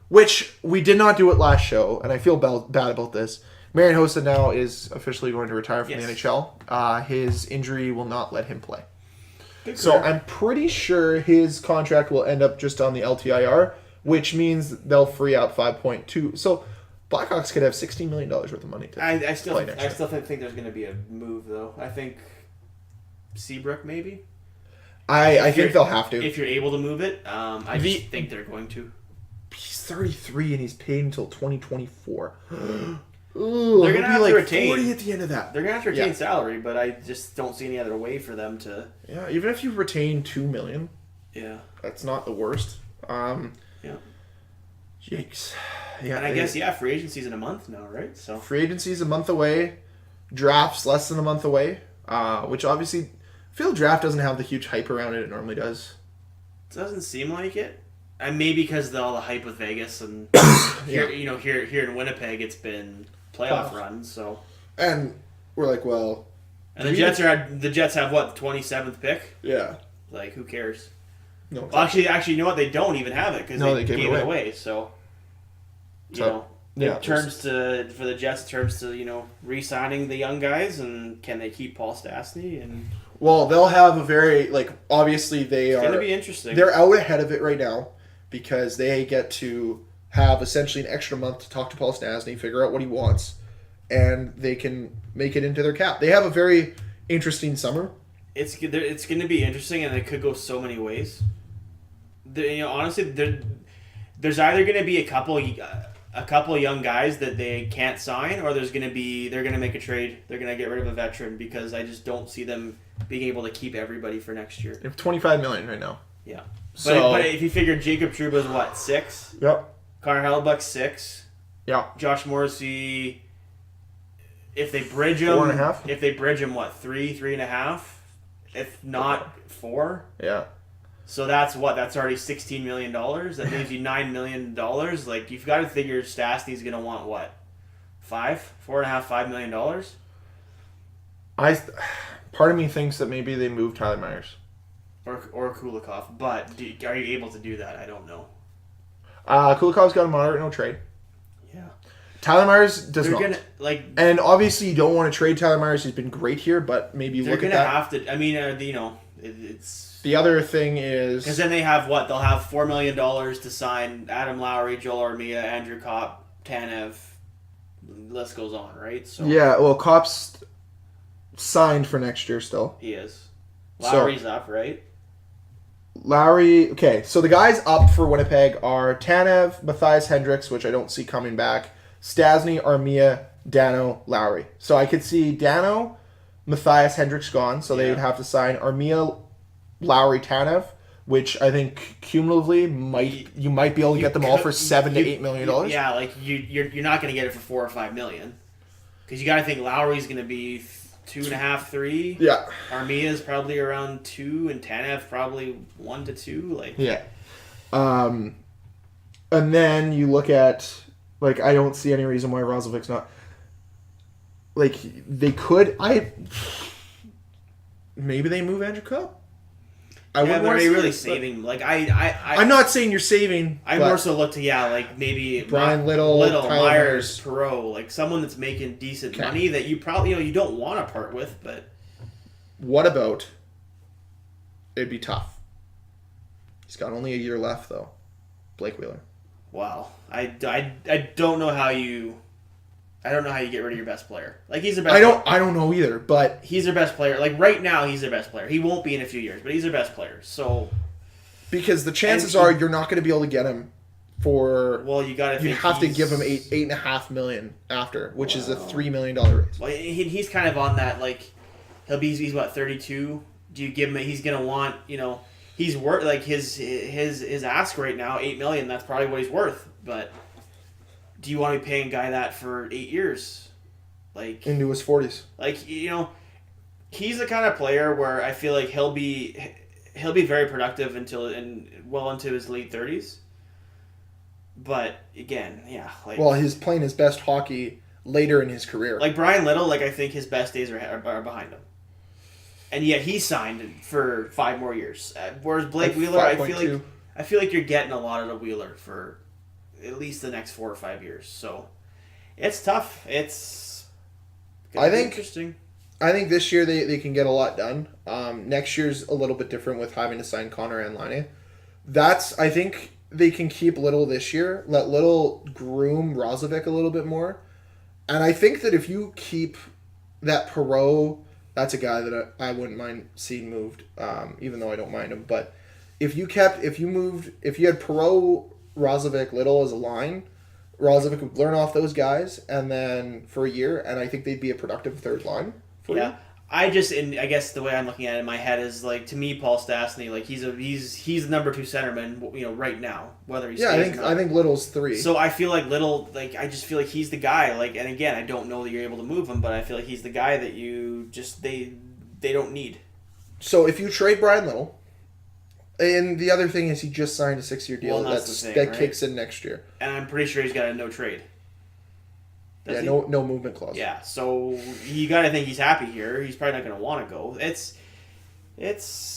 Speaker 1: which we did not do it last show, and I feel bad about this. Marian Hossa now is officially going to retire from the NHL. His injury will not let him play. So I'm pretty sure his contract will end up just on the LTIR, which means they'll free up 5.2. So Blackhawks could have $16 million worth of money to
Speaker 2: I still
Speaker 1: play next year.
Speaker 2: think there's going to be a move though. I think Seabrook maybe.
Speaker 1: I think they'll have to.
Speaker 2: If you're able to move it, I just think they're going to.
Speaker 1: He's 33 and he's paid until 2024.
Speaker 2: Ooh, they're gonna have to retain
Speaker 1: 40 at the end of that.
Speaker 2: They're gonna have to retain salary, but I just don't see any other way for them to.
Speaker 1: Yeah, even if you retain $2 million, that's not the worst. Yikes. Yeah,
Speaker 2: and I guess free agency's in a month now, right? So
Speaker 1: free agency's a month away, drafts less than a month away, which obviously I feel draft doesn't have the huge hype around it normally does.
Speaker 2: Doesn't seem like it. And maybe because of all the hype with Vegas and here in Winnipeg, it's been playoff runs. So
Speaker 1: and we're like, well,
Speaker 2: and the Jets have what, the 27th pick?
Speaker 1: Yeah.
Speaker 2: Like, who cares?
Speaker 1: No.
Speaker 2: Well, actually, you know what? They don't even have it because they gave it away. So for the Jets, it turns to re-signing the young guys, and can they keep Paul Stastny? And
Speaker 1: well, they'll have a very obviously it's
Speaker 2: going to be interesting.
Speaker 1: They're out ahead of it right now because they get to have essentially an extra month to talk to Paul Stastny, figure out what he wants, and they can make it into their cap. They have a very interesting summer.
Speaker 2: It's going to be interesting, and it could go so many ways. Honestly, there's either going to be a couple young guys that they can't sign, or they're going to make a trade. They're going to get rid of a veteran because I just don't see them being able to keep everybody for next year.
Speaker 1: They have $25 million right now.
Speaker 2: Yeah, but if you figure Jacob Trouba's what, 6?
Speaker 1: Yep.
Speaker 2: Connor Hellebuck's 6.
Speaker 1: Yeah.
Speaker 2: Josh Morrissey, if they bridge him,
Speaker 1: 4.5. If
Speaker 2: they bridge him, what, 3.5? If not 4.
Speaker 1: Yeah.
Speaker 2: So that's already $16 million. That leaves you $9 million. Like, you've got to figure Stastny's going to want what? $5 million?
Speaker 1: Part of me thinks that maybe they move Tyler Myers.
Speaker 2: Or Kulikov. But are you able to do that? I don't know.
Speaker 1: Kulikov's got a moderate no trade.
Speaker 2: Yeah.
Speaker 1: Tyler Myers does not. And obviously you don't want to trade Tyler Myers. He's been great here, but maybe look at that.
Speaker 2: They're going to have to. I mean, it's...
Speaker 1: The other thing is...
Speaker 2: Because then they have what? They'll have $4 million to sign Adam Lowry, Joel Armia, Andrew Kopp, Tanev. List goes on, right? So
Speaker 1: yeah, well, Kopp's signed for next year still.
Speaker 2: He is. Lowry's up, right?
Speaker 1: Lowry... Okay, so the guys up for Winnipeg are Tanev, Matthias Hendricks, which I don't see coming back, Stastny, Armia, Dano, Lowry. So I could see Dano, Matthias Hendricks gone, so they would have to sign Armia, Lowry, Tanev, which I think cumulatively you might be able to get them all for $7 to $8 million.
Speaker 2: Yeah, like you're not going to get it for $4 or $5 million, because you got to think Lowry's going to be 2.5, 3.
Speaker 1: Yeah.
Speaker 2: Armia's probably around 2, and Tanev probably 1 to 2. Like
Speaker 1: yeah. And then you look at I don't see any reason why Roslovic's not. They could. Maybe they move Andrew Kopp.
Speaker 2: Are they really saving?
Speaker 1: I'm not saying you're saving.
Speaker 2: I more so look to maybe
Speaker 1: Brian Little,
Speaker 2: Myers, Perreault, someone that's making decent money that you probably you don't want to part with. But
Speaker 1: what about? It'd be tough. He's got only a year left though. Blake Wheeler.
Speaker 2: Wow, I don't know how you. I don't know how you get rid of your best player. He's the best.
Speaker 1: I don't know either, but
Speaker 2: he's their best player. Right now, he's their best player. He won't be in a few years, but he's their best player. So,
Speaker 1: because the chances are you're not going to be able to get him for.
Speaker 2: Well, you got to.
Speaker 1: You have to give him $8.5 million after, which is a $3 million raise.
Speaker 2: Well, he's kind of on that. He's what, 32? Do you give him? He's going to want he's worth his ask right now $8 million. That's probably what he's worth, but. Do you want to be paying a guy that for 8 years?
Speaker 1: Into his 40s.
Speaker 2: He's the kind of player where I feel like he'll be very productive well into his late 30s. But again, yeah.
Speaker 1: He's playing his best hockey later in his career.
Speaker 2: Brian Little, I think his best days are behind him. And yet he signed for 5 more years. Whereas Blake Wheeler, I feel like you're getting a lot out of Wheeler for at least the next 4 or 5 years. So it's tough. It's interesting.
Speaker 1: I think this year they can get a lot done. Next year's a little bit different with having to sign Connor and Laine. I think they can keep Little this year, let Little groom Rozovic a little bit more. And I think that if you keep that Perreault, that's a guy that I wouldn't mind seeing moved, even though I don't mind him. But if you had Perreault, Rozovic, Little as a line, Rozovic would learn off those guys, and then for a year, and I think they'd be a productive third line for you.
Speaker 2: I guess the way I'm looking at it in my head is like, to me, Paul Stastny, like he's the number 2 centerman, right now, whether he's
Speaker 1: I think Little's 3.
Speaker 2: So I feel like Little, like I just feel like he's the guy. Like, and again, I don't know that you're able to move him, but I feel like he's the guy that you just they don't need.
Speaker 1: So if you trade Brian Little, and the other thing is he just signed a 6-year deal that kicks in next year,
Speaker 2: and I'm pretty sure he's got a no trade.
Speaker 1: No movement clause.
Speaker 2: Yeah, so you got to think he's happy here. He's probably not going to want to go. It's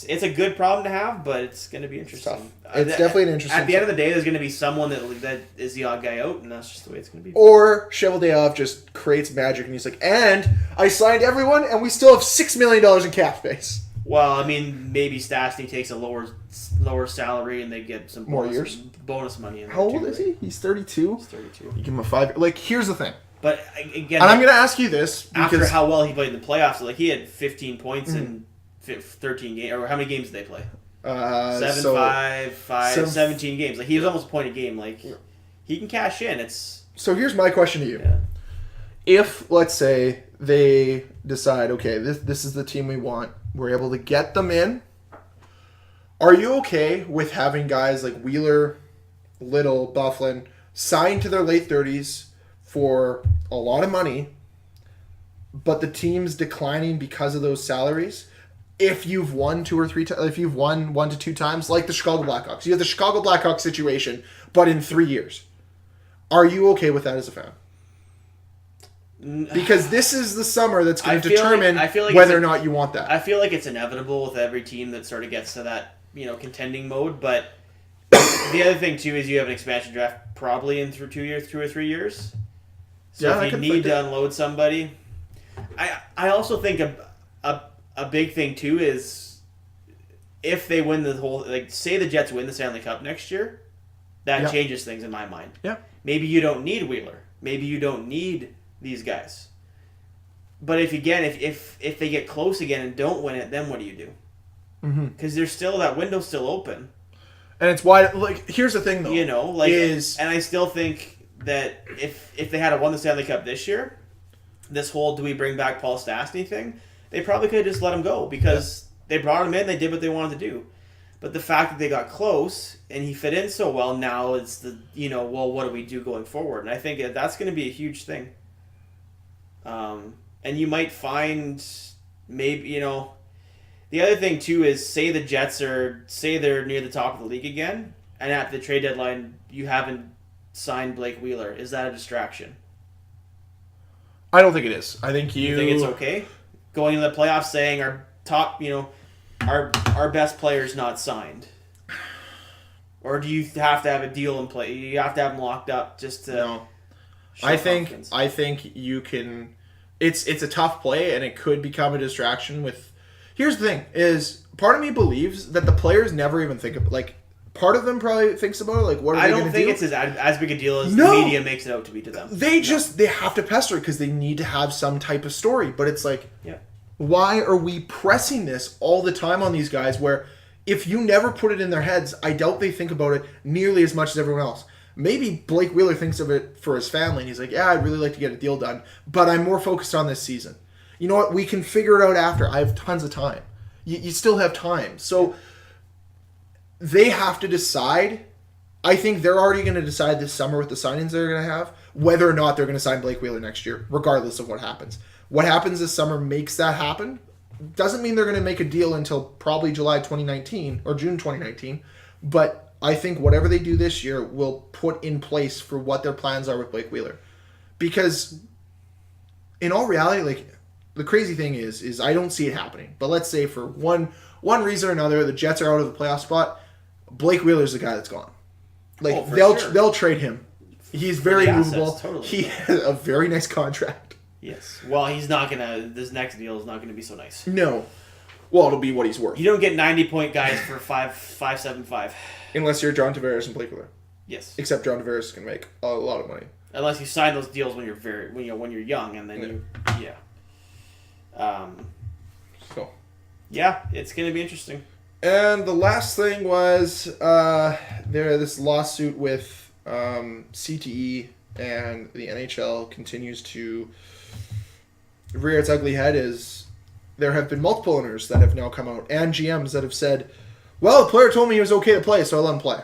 Speaker 2: a good problem to have, but it's going to be interesting.
Speaker 1: It's definitely an interesting.
Speaker 2: At the end of the day, there's going to be someone that is the odd guy out, and that's just the way it's going to be.
Speaker 1: Or Cheveldayoff just creates magic, and he's like, "And I signed everyone, and we still have $6 million in cap space."
Speaker 2: Well, I mean, maybe Stastny takes a lower salary, and they get some bonus money.
Speaker 1: How old is he? He's 32.
Speaker 2: He's 32.
Speaker 1: You give him a 5. Like, here's the thing.
Speaker 2: But again,
Speaker 1: and I'm going to ask you this because
Speaker 2: after how well he played in the playoffs, like he had 15 points in 13 games, or how many games did they play? 17 games. Like he was almost a point a game. Like he can cash in.
Speaker 1: So here's my question to you: if let's say they decide, okay, this is the team we want, we're able to get them in. Are you okay with having guys like Wheeler, Little, Bufflin signed to their late 30s? For a lot of money, but the team's declining because of those salaries? If you've won 2 or 3 times, if you've won 1 to 2 times, like the Chicago Blackhawks, you have the Chicago Blackhawks situation, but in 3 years, are you okay with that as a fan? Because this is the summer that's going to determine whether or not you want that.
Speaker 2: I feel like it's inevitable with every team that sort of gets to that contending mode, but the other thing too is you have an expansion draft probably in 2 or 3 years. So if you need to unload somebody, I also think a big thing too is if they win the whole, like say the Jets win the Stanley Cup next year, that changes things in my mind.
Speaker 1: Yeah. Maybe
Speaker 2: you don't need Wheeler. Maybe you don't need these guys. But if they get close again and don't win it, then what do you do? Because there's still that window's still open.
Speaker 1: And it's why, like, here's the thing though.
Speaker 2: And I still think that if they had won the Stanley Cup this year, this whole do we bring back Paul Stastny thing, they probably could have just let him go because they brought him in, they did what they wanted to do. But the fact that they got close and he fit in so well, now it's what do we do going forward? And I think that's going to be a huge thing. And you might find maybe, the other thing too is say the Jets they're near the top of the league again, and at the trade deadline you haven't signed Blake Wheeler. Is that a distraction?
Speaker 1: I don't think it is. I think
Speaker 2: you think it's okay going into the playoffs saying our top, our best player's not signed, or do you have to have a deal in play? You have to have them locked up just to.
Speaker 1: No. I think you can. It's a tough play, and it could become a distraction. Here's the thing: is part of me believes that the players never even think of part of them probably thinks about it, like, what are they going to do? I don't think
Speaker 2: it's as big a deal as the media makes it out to be to them.
Speaker 1: They have to pester it because they need to have some type of story. But it's like, why are we pressing this all the time on these guys where if you never put it in their heads, I doubt they think about it nearly as much as everyone else. Maybe Blake Wheeler thinks of it for his family, and he's like, I'd really like to get a deal done, but I'm more focused on this season. You know what? We can figure it out after. I have tons of time. You still have time. So they have to decide. I think they're already going to decide this summer with the signings they're going to have whether or not they're going to sign Blake Wheeler next year, regardless of what happens. What happens this summer makes that happen. Doesn't mean they're going to make a deal until probably July 2019 or June 2019. But I think whatever they do this year will put in place for what their plans are with Blake Wheeler. Because in all reality, the crazy thing is I don't see it happening. But let's say for one reason or another, the Jets are out of the playoff spot. Blake Wheeler's the guy that's gone. They'll trade him. He's very movable. Totally. He has a very nice contract.
Speaker 2: Yes. Well, he's not gonna. This next deal is not gonna be so nice.
Speaker 1: No, Well, it'll be what he's worth.
Speaker 2: You don't get 90-point guys for 5.75.
Speaker 1: Unless you're John Tavares and Blake Wheeler.
Speaker 2: Yes.
Speaker 1: Except John Tavares can make a lot of money.
Speaker 2: Unless you sign those deals when you're young, and then it's going to be interesting.
Speaker 1: And the last thing was this lawsuit with CTE, and the NHL continues to rear its ugly head. Is there have been multiple owners that have now come out and GMs that have said, well, the player told me he was okay to play, so I let him play.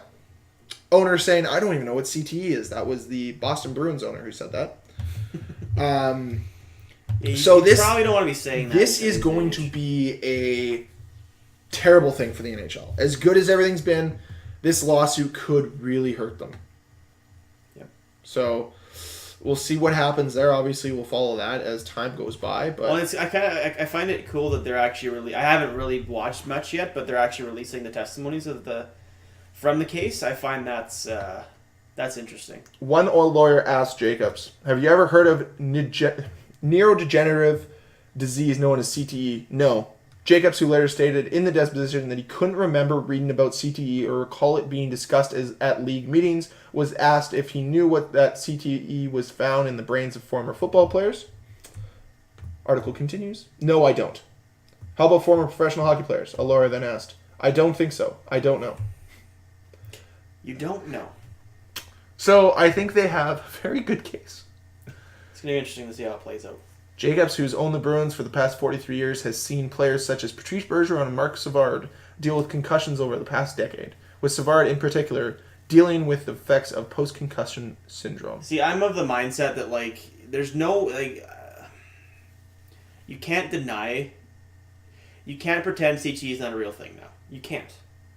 Speaker 1: Owner saying, I don't even know what CTE is. That was the Boston Bruins owner who said that.
Speaker 2: You
Speaker 1: this
Speaker 2: probably don't want to be saying that.
Speaker 1: This is going to be a terrible thing for the NHL. As good as everything's been, this lawsuit could really hurt them.
Speaker 2: Yep.
Speaker 1: So we'll see what happens there. Obviously, we'll follow that as time goes by. But
Speaker 2: I find it cool that they're actually I haven't really watched much yet, but they're actually releasing the testimonies from the case. I find that's interesting.
Speaker 1: One old lawyer asked Jacobs, have you ever heard of neurodegenerative disease known as CTE? No. Jacobs, who later stated in the deposition that he couldn't remember reading about CTE or recall it being discussed at league meetings, was asked if he knew what that CTE was found in the brains of former football players. Article continues. No, I don't. How about former professional hockey players? A lawyer then asked. I don't think so. I don't know.
Speaker 2: You don't know.
Speaker 1: So I think they have a very good case.
Speaker 2: It's going to be interesting to see how it plays out.
Speaker 1: Jacobs, who's owned the Bruins for the past 43 years, has seen players such as Patrice Bergeron and Marc Savard deal with concussions over the past decade, with Savard in particular dealing with the effects of post-concussion syndrome.
Speaker 2: See, I'm of the mindset that, there's no, you can't pretend CTE is not a real thing now. You can't.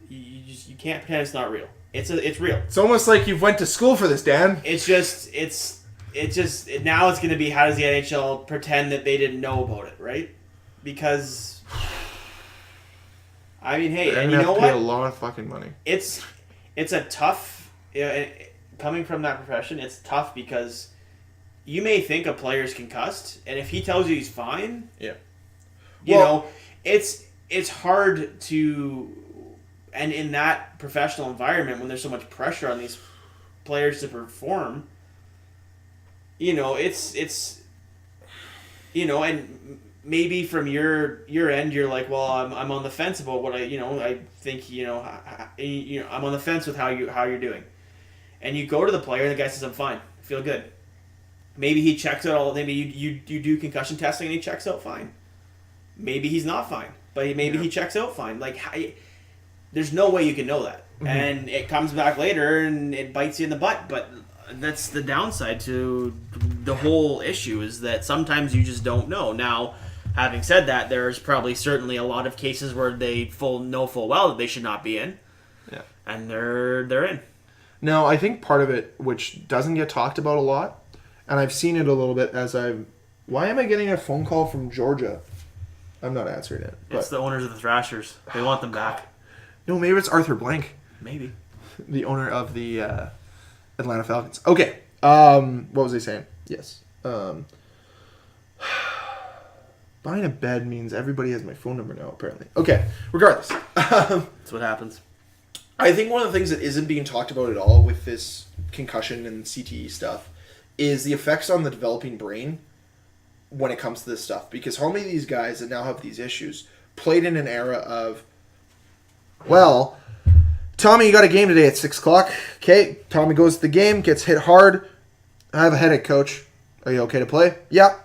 Speaker 2: You can't pretend it's not real. It's real.
Speaker 1: It's almost like you've went to school for this, Dan.
Speaker 2: It's just now it's going to be, how does the NHL pretend that they didn't know about it, right? Because I mean, hey, and you know what?
Speaker 1: Pay a lot of fucking money.
Speaker 2: It's a tough, coming from that profession. It's tough because you may think a player's concussed, and if he tells you he's fine, it's hard to. And in that professional environment, when there's so much pressure on these players to perform, it's and maybe from your end, you're like, well, I'm on the fence about what I think, I'm on the fence with how you're doing, and you go to the player and the guy says, I'm fine, I feel good. Maybe he checks out all. Maybe you do concussion testing and he checks out fine. Maybe he's not fine, but he checks out fine. There's no way you can know that. Mm-hmm. And it comes back later and it bites you in the butt. But that's the downside to the whole issue, is that sometimes you just don't know. Now, having said that, there's probably certainly a lot of cases where they know full well that they should not be in.
Speaker 1: Yeah.
Speaker 2: And they're in.
Speaker 1: No, I think part of it, which doesn't get talked about a lot, and I've seen it a little bit why am I getting a phone call from Georgia? I'm not answering it.
Speaker 2: It's the owners of the Thrashers. They want them back.
Speaker 1: No, maybe it's Arthur Blank.
Speaker 2: Maybe.
Speaker 1: The owner of the Atlanta Falcons. Okay. What was I saying? Yes. Buying a bed means everybody has my phone number now, apparently. Okay. Regardless.
Speaker 2: That's what happens.
Speaker 1: I think one of the things that isn't being talked about at all with this concussion and CTE stuff is the effects on the developing brain when it comes to this stuff. Because how many of these guys that now have these issues played in an era of, well, Tommy, you got a game today at 6 o'clock. Okay, Tommy goes to the game, gets hit hard. I have a headache, coach. Are you okay to play? Yeah.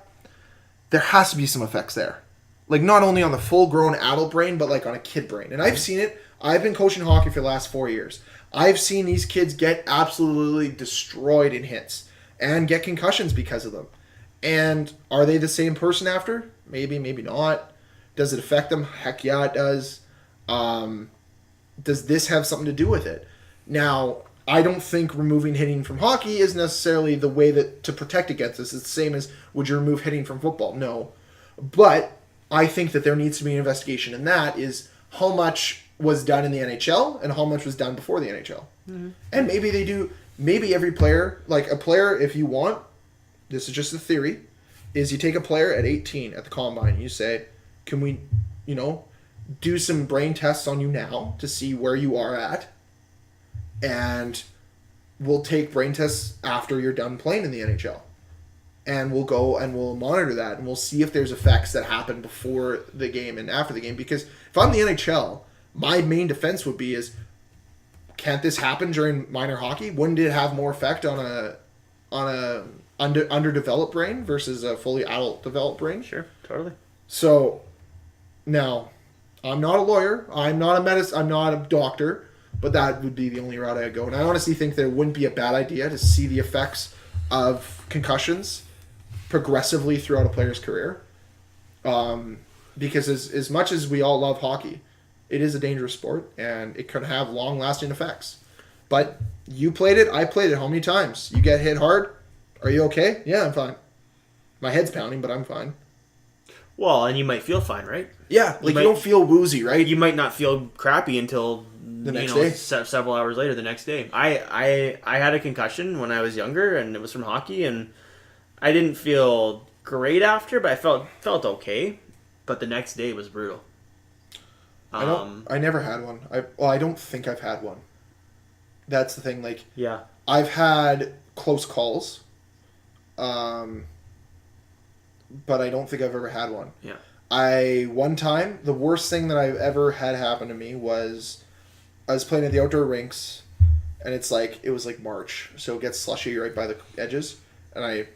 Speaker 1: There has to be some effects there. Not only on the full-grown adult brain, but on a kid brain. And I've seen it. I've been coaching hockey for the last 4 years. I've seen these kids get absolutely destroyed in hits and get concussions because of them. And are they the same person after? Maybe, maybe not. Does it affect them? Heck yeah, it does. Does this have something to do with it? Now, I don't think removing hitting from hockey is necessarily the way to protect against this. It's the same as, would you remove hitting from football? No. But I think that there needs to be an investigation, and that is how much was done in the NHL and how much was done before the NHL. Mm-hmm. And maybe they do, maybe every player, a player, if you want, this is just a theory, is you take a player at 18 at the combine and you say, can we, do some brain tests on you now to see where you are at, and we'll take brain tests after you're done playing in the NHL. And we'll go and we'll monitor that, and we'll see if there's effects that happen before the game and after the game. Because if I'm the NHL, my main defense would be is, can't this happen during minor hockey? Wouldn't it have more effect on a underdeveloped brain versus a fully adult developed brain?
Speaker 2: Sure, totally.
Speaker 1: So now, I'm not a lawyer. I'm not a doctor, but that would be the only route I'd go. And I honestly think there wouldn't be a bad idea to see the effects of concussions progressively throughout a player's career. Because as much as we all love hockey, it is a dangerous sport, and it could have long-lasting effects. But you played it, I played it. How many times? You get hit hard? Are you okay? Yeah, I'm fine. My head's pounding, but I'm fine.
Speaker 2: Well, and you might feel fine, right?
Speaker 1: Yeah, you don't feel woozy, right?
Speaker 2: You might not feel crappy until
Speaker 1: the next day.
Speaker 2: Several hours later, the next day. I had a concussion when I was younger, and it was from hockey, and I didn't feel great after, but I felt okay. But the next day was brutal.
Speaker 1: I never had one. I don't think I've had one. That's the thing. Like,
Speaker 2: yeah,
Speaker 1: I've had close calls, but I don't think I've ever had one.
Speaker 2: Yeah.
Speaker 1: One time, the worst thing that I've ever had happen to me was I was playing at the outdoor rinks, and it was like March, so it gets slushy right by the edges, and I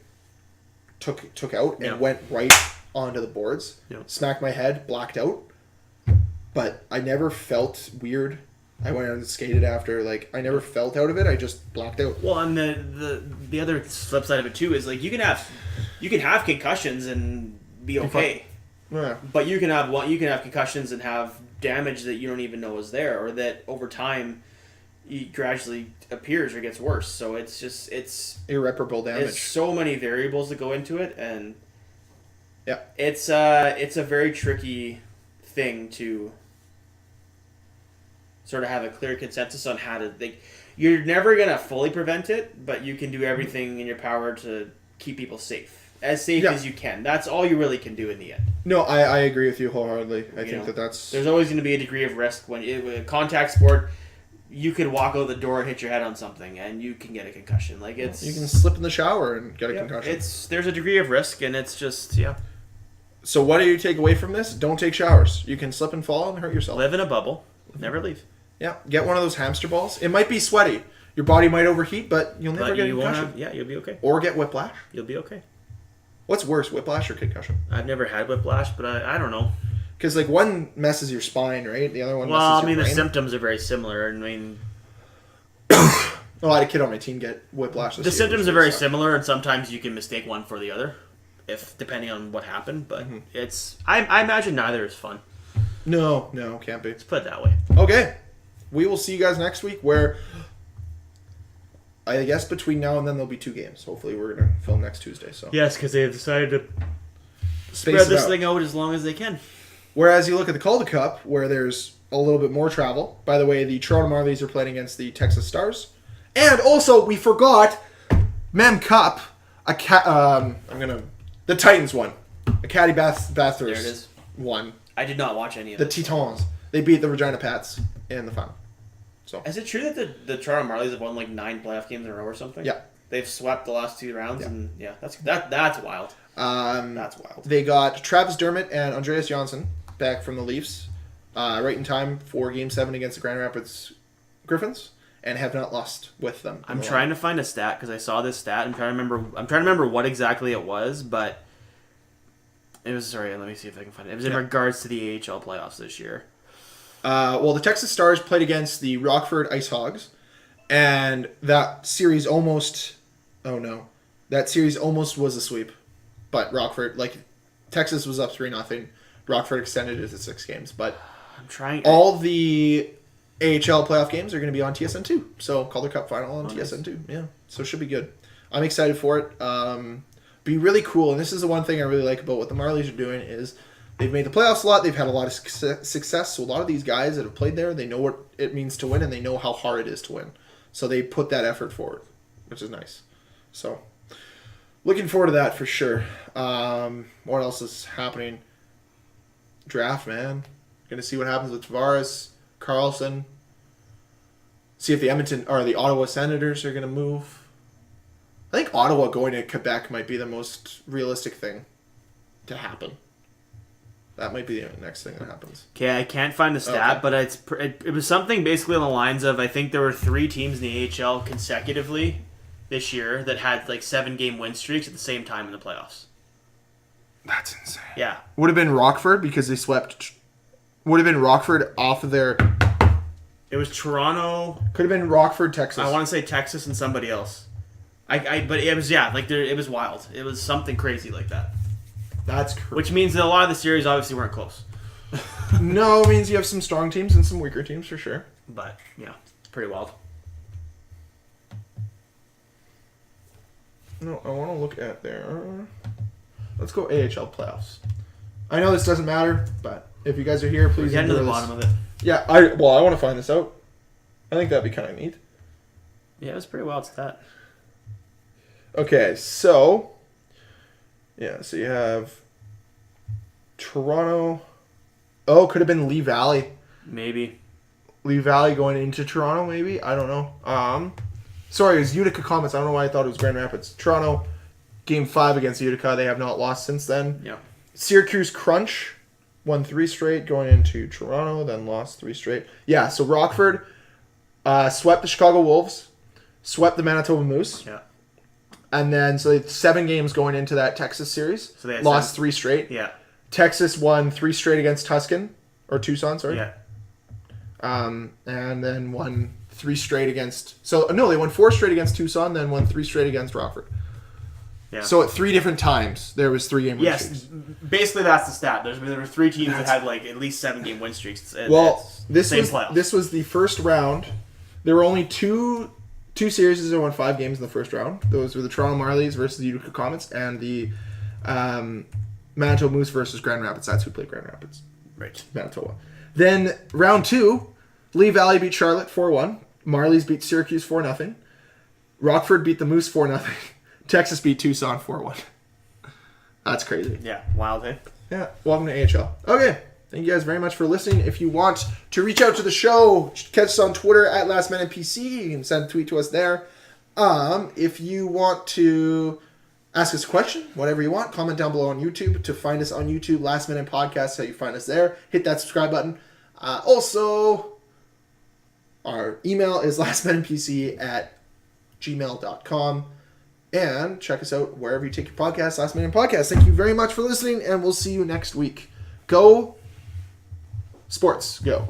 Speaker 1: took out and went right onto the boards, smacked my head, blacked out, but I never felt weird. I went out and skated after. Like, I never felt out of it. I just blacked out.
Speaker 2: Well, and the other flip side of it too is, like, you can have concussions and be okay.
Speaker 1: Yeah.
Speaker 2: But you can have concussions and have damage that you don't even know is there, or that over time it gradually appears or gets worse. So it's
Speaker 1: irreparable damage.
Speaker 2: There's so many variables that go into it, and
Speaker 1: yeah,
Speaker 2: it's a very tricky thing to sort of have a clear consensus on how to. You're never gonna fully prevent it, but you can do everything in your power to keep people safe as you can. That's all you really can do in the end.
Speaker 1: No, I agree with you wholeheartedly. I think that's...
Speaker 2: There's always going to be a degree of risk when a contact sport. You could walk out the door and hit your head on something, and you can get a concussion. Like, it's
Speaker 1: you can slip in the shower and get a concussion.
Speaker 2: There's a degree of risk, and it's just
Speaker 1: So what do you take away from this? Don't take showers. You can slip and fall and hurt yourself.
Speaker 2: Live in a bubble. Never leave.
Speaker 1: Yeah, get one of those hamster balls. It might be sweaty. Your body might overheat, but you'll never get a concussion.
Speaker 2: You'll be okay.
Speaker 1: Or get whiplash.
Speaker 2: You'll be okay.
Speaker 1: What's worse, whiplash or concussion?
Speaker 2: I've never had whiplash, but I don't know.
Speaker 1: Because, like, one messes your spine, right? The other one messes your brain.
Speaker 2: the symptoms are very similar. I mean...
Speaker 1: I had a kid on my team get whiplash this year.
Speaker 2: The symptoms are very similar, and sometimes you can mistake one for the other, depending on what happened. But I imagine neither is fun.
Speaker 1: No, can't be.
Speaker 2: Let's put it that way.
Speaker 1: Okay. We will see you guys next week, where... I guess between now and then there'll be 2 games. Hopefully we're going to film next Tuesday. So
Speaker 2: yes, because they've decided to spread this thing out as long as they can.
Speaker 1: Whereas you look at the Calder Cup, where there's a little bit more travel. By the way, the Toronto Marlies are playing against the Texas Stars. And also, we forgot, Mem Cup, the Titans won. Acadie Bathurst
Speaker 2: there it is.
Speaker 1: Won.
Speaker 2: I did not watch any of
Speaker 1: the
Speaker 2: this.
Speaker 1: Titans. They beat the Regina Pats in the final. So.
Speaker 2: Is it true that the Toronto Marlies have won like 9 playoff games in a row or something?
Speaker 1: Yeah.
Speaker 2: They've swept the last 2 rounds, and that's wild. That's wild.
Speaker 1: They got Travis Dermott and Andreas Johnsson back from the Leafs, right in time for Game 7 against the Grand Rapids Griffins, and have not lost with them.
Speaker 2: I'm trying to find a stat because I saw this stat. I'm trying to remember what exactly it was, but it was. Sorry, let me see if I can find it. It was in regards to the AHL playoffs this year.
Speaker 1: Well, the Texas Stars played against the Rockford Ice Hogs, and that series almost... Oh, no. That series almost was a sweep. But Rockford... Texas was up 3-0. Rockford extended it to 6 games. But
Speaker 2: I'm trying...
Speaker 1: all the AHL playoff games are going to be on TSN2. So, Calder Cup final on TSN2. Yeah. So, it should be good. I'm excited for it. Be really cool. And this is the one thing I really like about what the Marlies are doing is... They've made the playoffs a lot. They've had a lot of success. So a lot of these guys that have played there, they know what it means to win, and they know how hard it is to win. So they put that effort forward, which is nice. So looking forward to that for sure. What else is happening? Draft, man. Going to see what happens with Tavares, Carlson. See if the Ottawa Senators are going to move. I think Ottawa going to Quebec might be the most realistic thing to happen. That might be the next thing that happens.
Speaker 2: Okay, I can't find the stat, but it was something basically on the lines of, I think there were 3 teams in the AHL consecutively this year that had 7-game win streaks at the same time in the playoffs.
Speaker 1: That's insane.
Speaker 2: Yeah.
Speaker 1: Would have been Rockford because they swept. Would have been Rockford off of their.
Speaker 2: It was Toronto.
Speaker 1: Could have been Rockford, Texas.
Speaker 2: I want to say Texas and somebody else. But it was it was wild. It was something crazy like that.
Speaker 1: That's crazy.
Speaker 2: Which means that a lot of the series obviously weren't close.
Speaker 1: No, it means you have some strong teams and some weaker teams for sure.
Speaker 2: But yeah, it's pretty wild.
Speaker 1: No, I want to look at their. Let's go AHL playoffs. I know this doesn't matter, but if you guys are here, please
Speaker 2: get to the
Speaker 1: this.
Speaker 2: bottom of it.
Speaker 1: Yeah, I want to find this out. I think that'd be kind of neat.
Speaker 2: Yeah, it was pretty wild stat.
Speaker 1: Okay, so so you have Toronto. Oh, could have been Lee Valley.
Speaker 2: Maybe.
Speaker 1: Lee Valley going into Toronto, maybe? I don't know. Sorry, it was Utica Comets. I don't know why I thought it was Grand Rapids. Toronto, Game 5 against Utica. They have not lost since then.
Speaker 2: Yeah.
Speaker 1: Syracuse Crunch won 3 straight going into Toronto, then lost 3 straight. Yeah, so Rockford swept the Chicago Wolves, swept the Manitoba Moose.
Speaker 2: Yeah.
Speaker 1: And then, so they had 7 games going into that Texas series.
Speaker 2: So they had
Speaker 1: lost 3 straight.
Speaker 2: Yeah.
Speaker 1: Texas won 3 straight against Tucson, sorry.
Speaker 2: Yeah.
Speaker 1: And then won 3 straight against... So, no, they won 4 straight against Tucson, then won 3 straight against Rockford.
Speaker 2: Yeah.
Speaker 1: So at 3 different times, there was 3-game win
Speaker 2: yes,
Speaker 1: streaks.
Speaker 2: Basically that's the stat. There were 3 teams that had at least 7-game win streaks.
Speaker 1: This
Speaker 2: playoffs.
Speaker 1: This was the first round. There were only two series that won 5 games in the first round. Those were the Toronto Marlies versus the Utica Comets and the Manitoba Moose versus Grand Rapids. That's who played Grand Rapids.
Speaker 2: Right.
Speaker 1: Manitoba. Then round 2, Lee Valley beat Charlotte 4-1. Marlies beat Syracuse 4-0. Rockford beat the Moose 4-0. Texas beat Tucson 4-1. That's crazy.
Speaker 2: Yeah, wild, hey?
Speaker 1: Yeah, welcome to AHL. Okay, thank you guys very much for listening. If you want to reach out to the show, catch us on Twitter at LastMinutePC. You can send a tweet to us there. If you want to ask us a question, whatever you want, comment down below on YouTube. To find us on YouTube, Last Minute Podcast, so you find us there. Hit that subscribe button. Also, our email is lastminutepc@gmail.com. And check us out wherever you take your podcast, Last Minute Podcast. Thank you very much for listening, and we'll see you next week. Go Sports, go.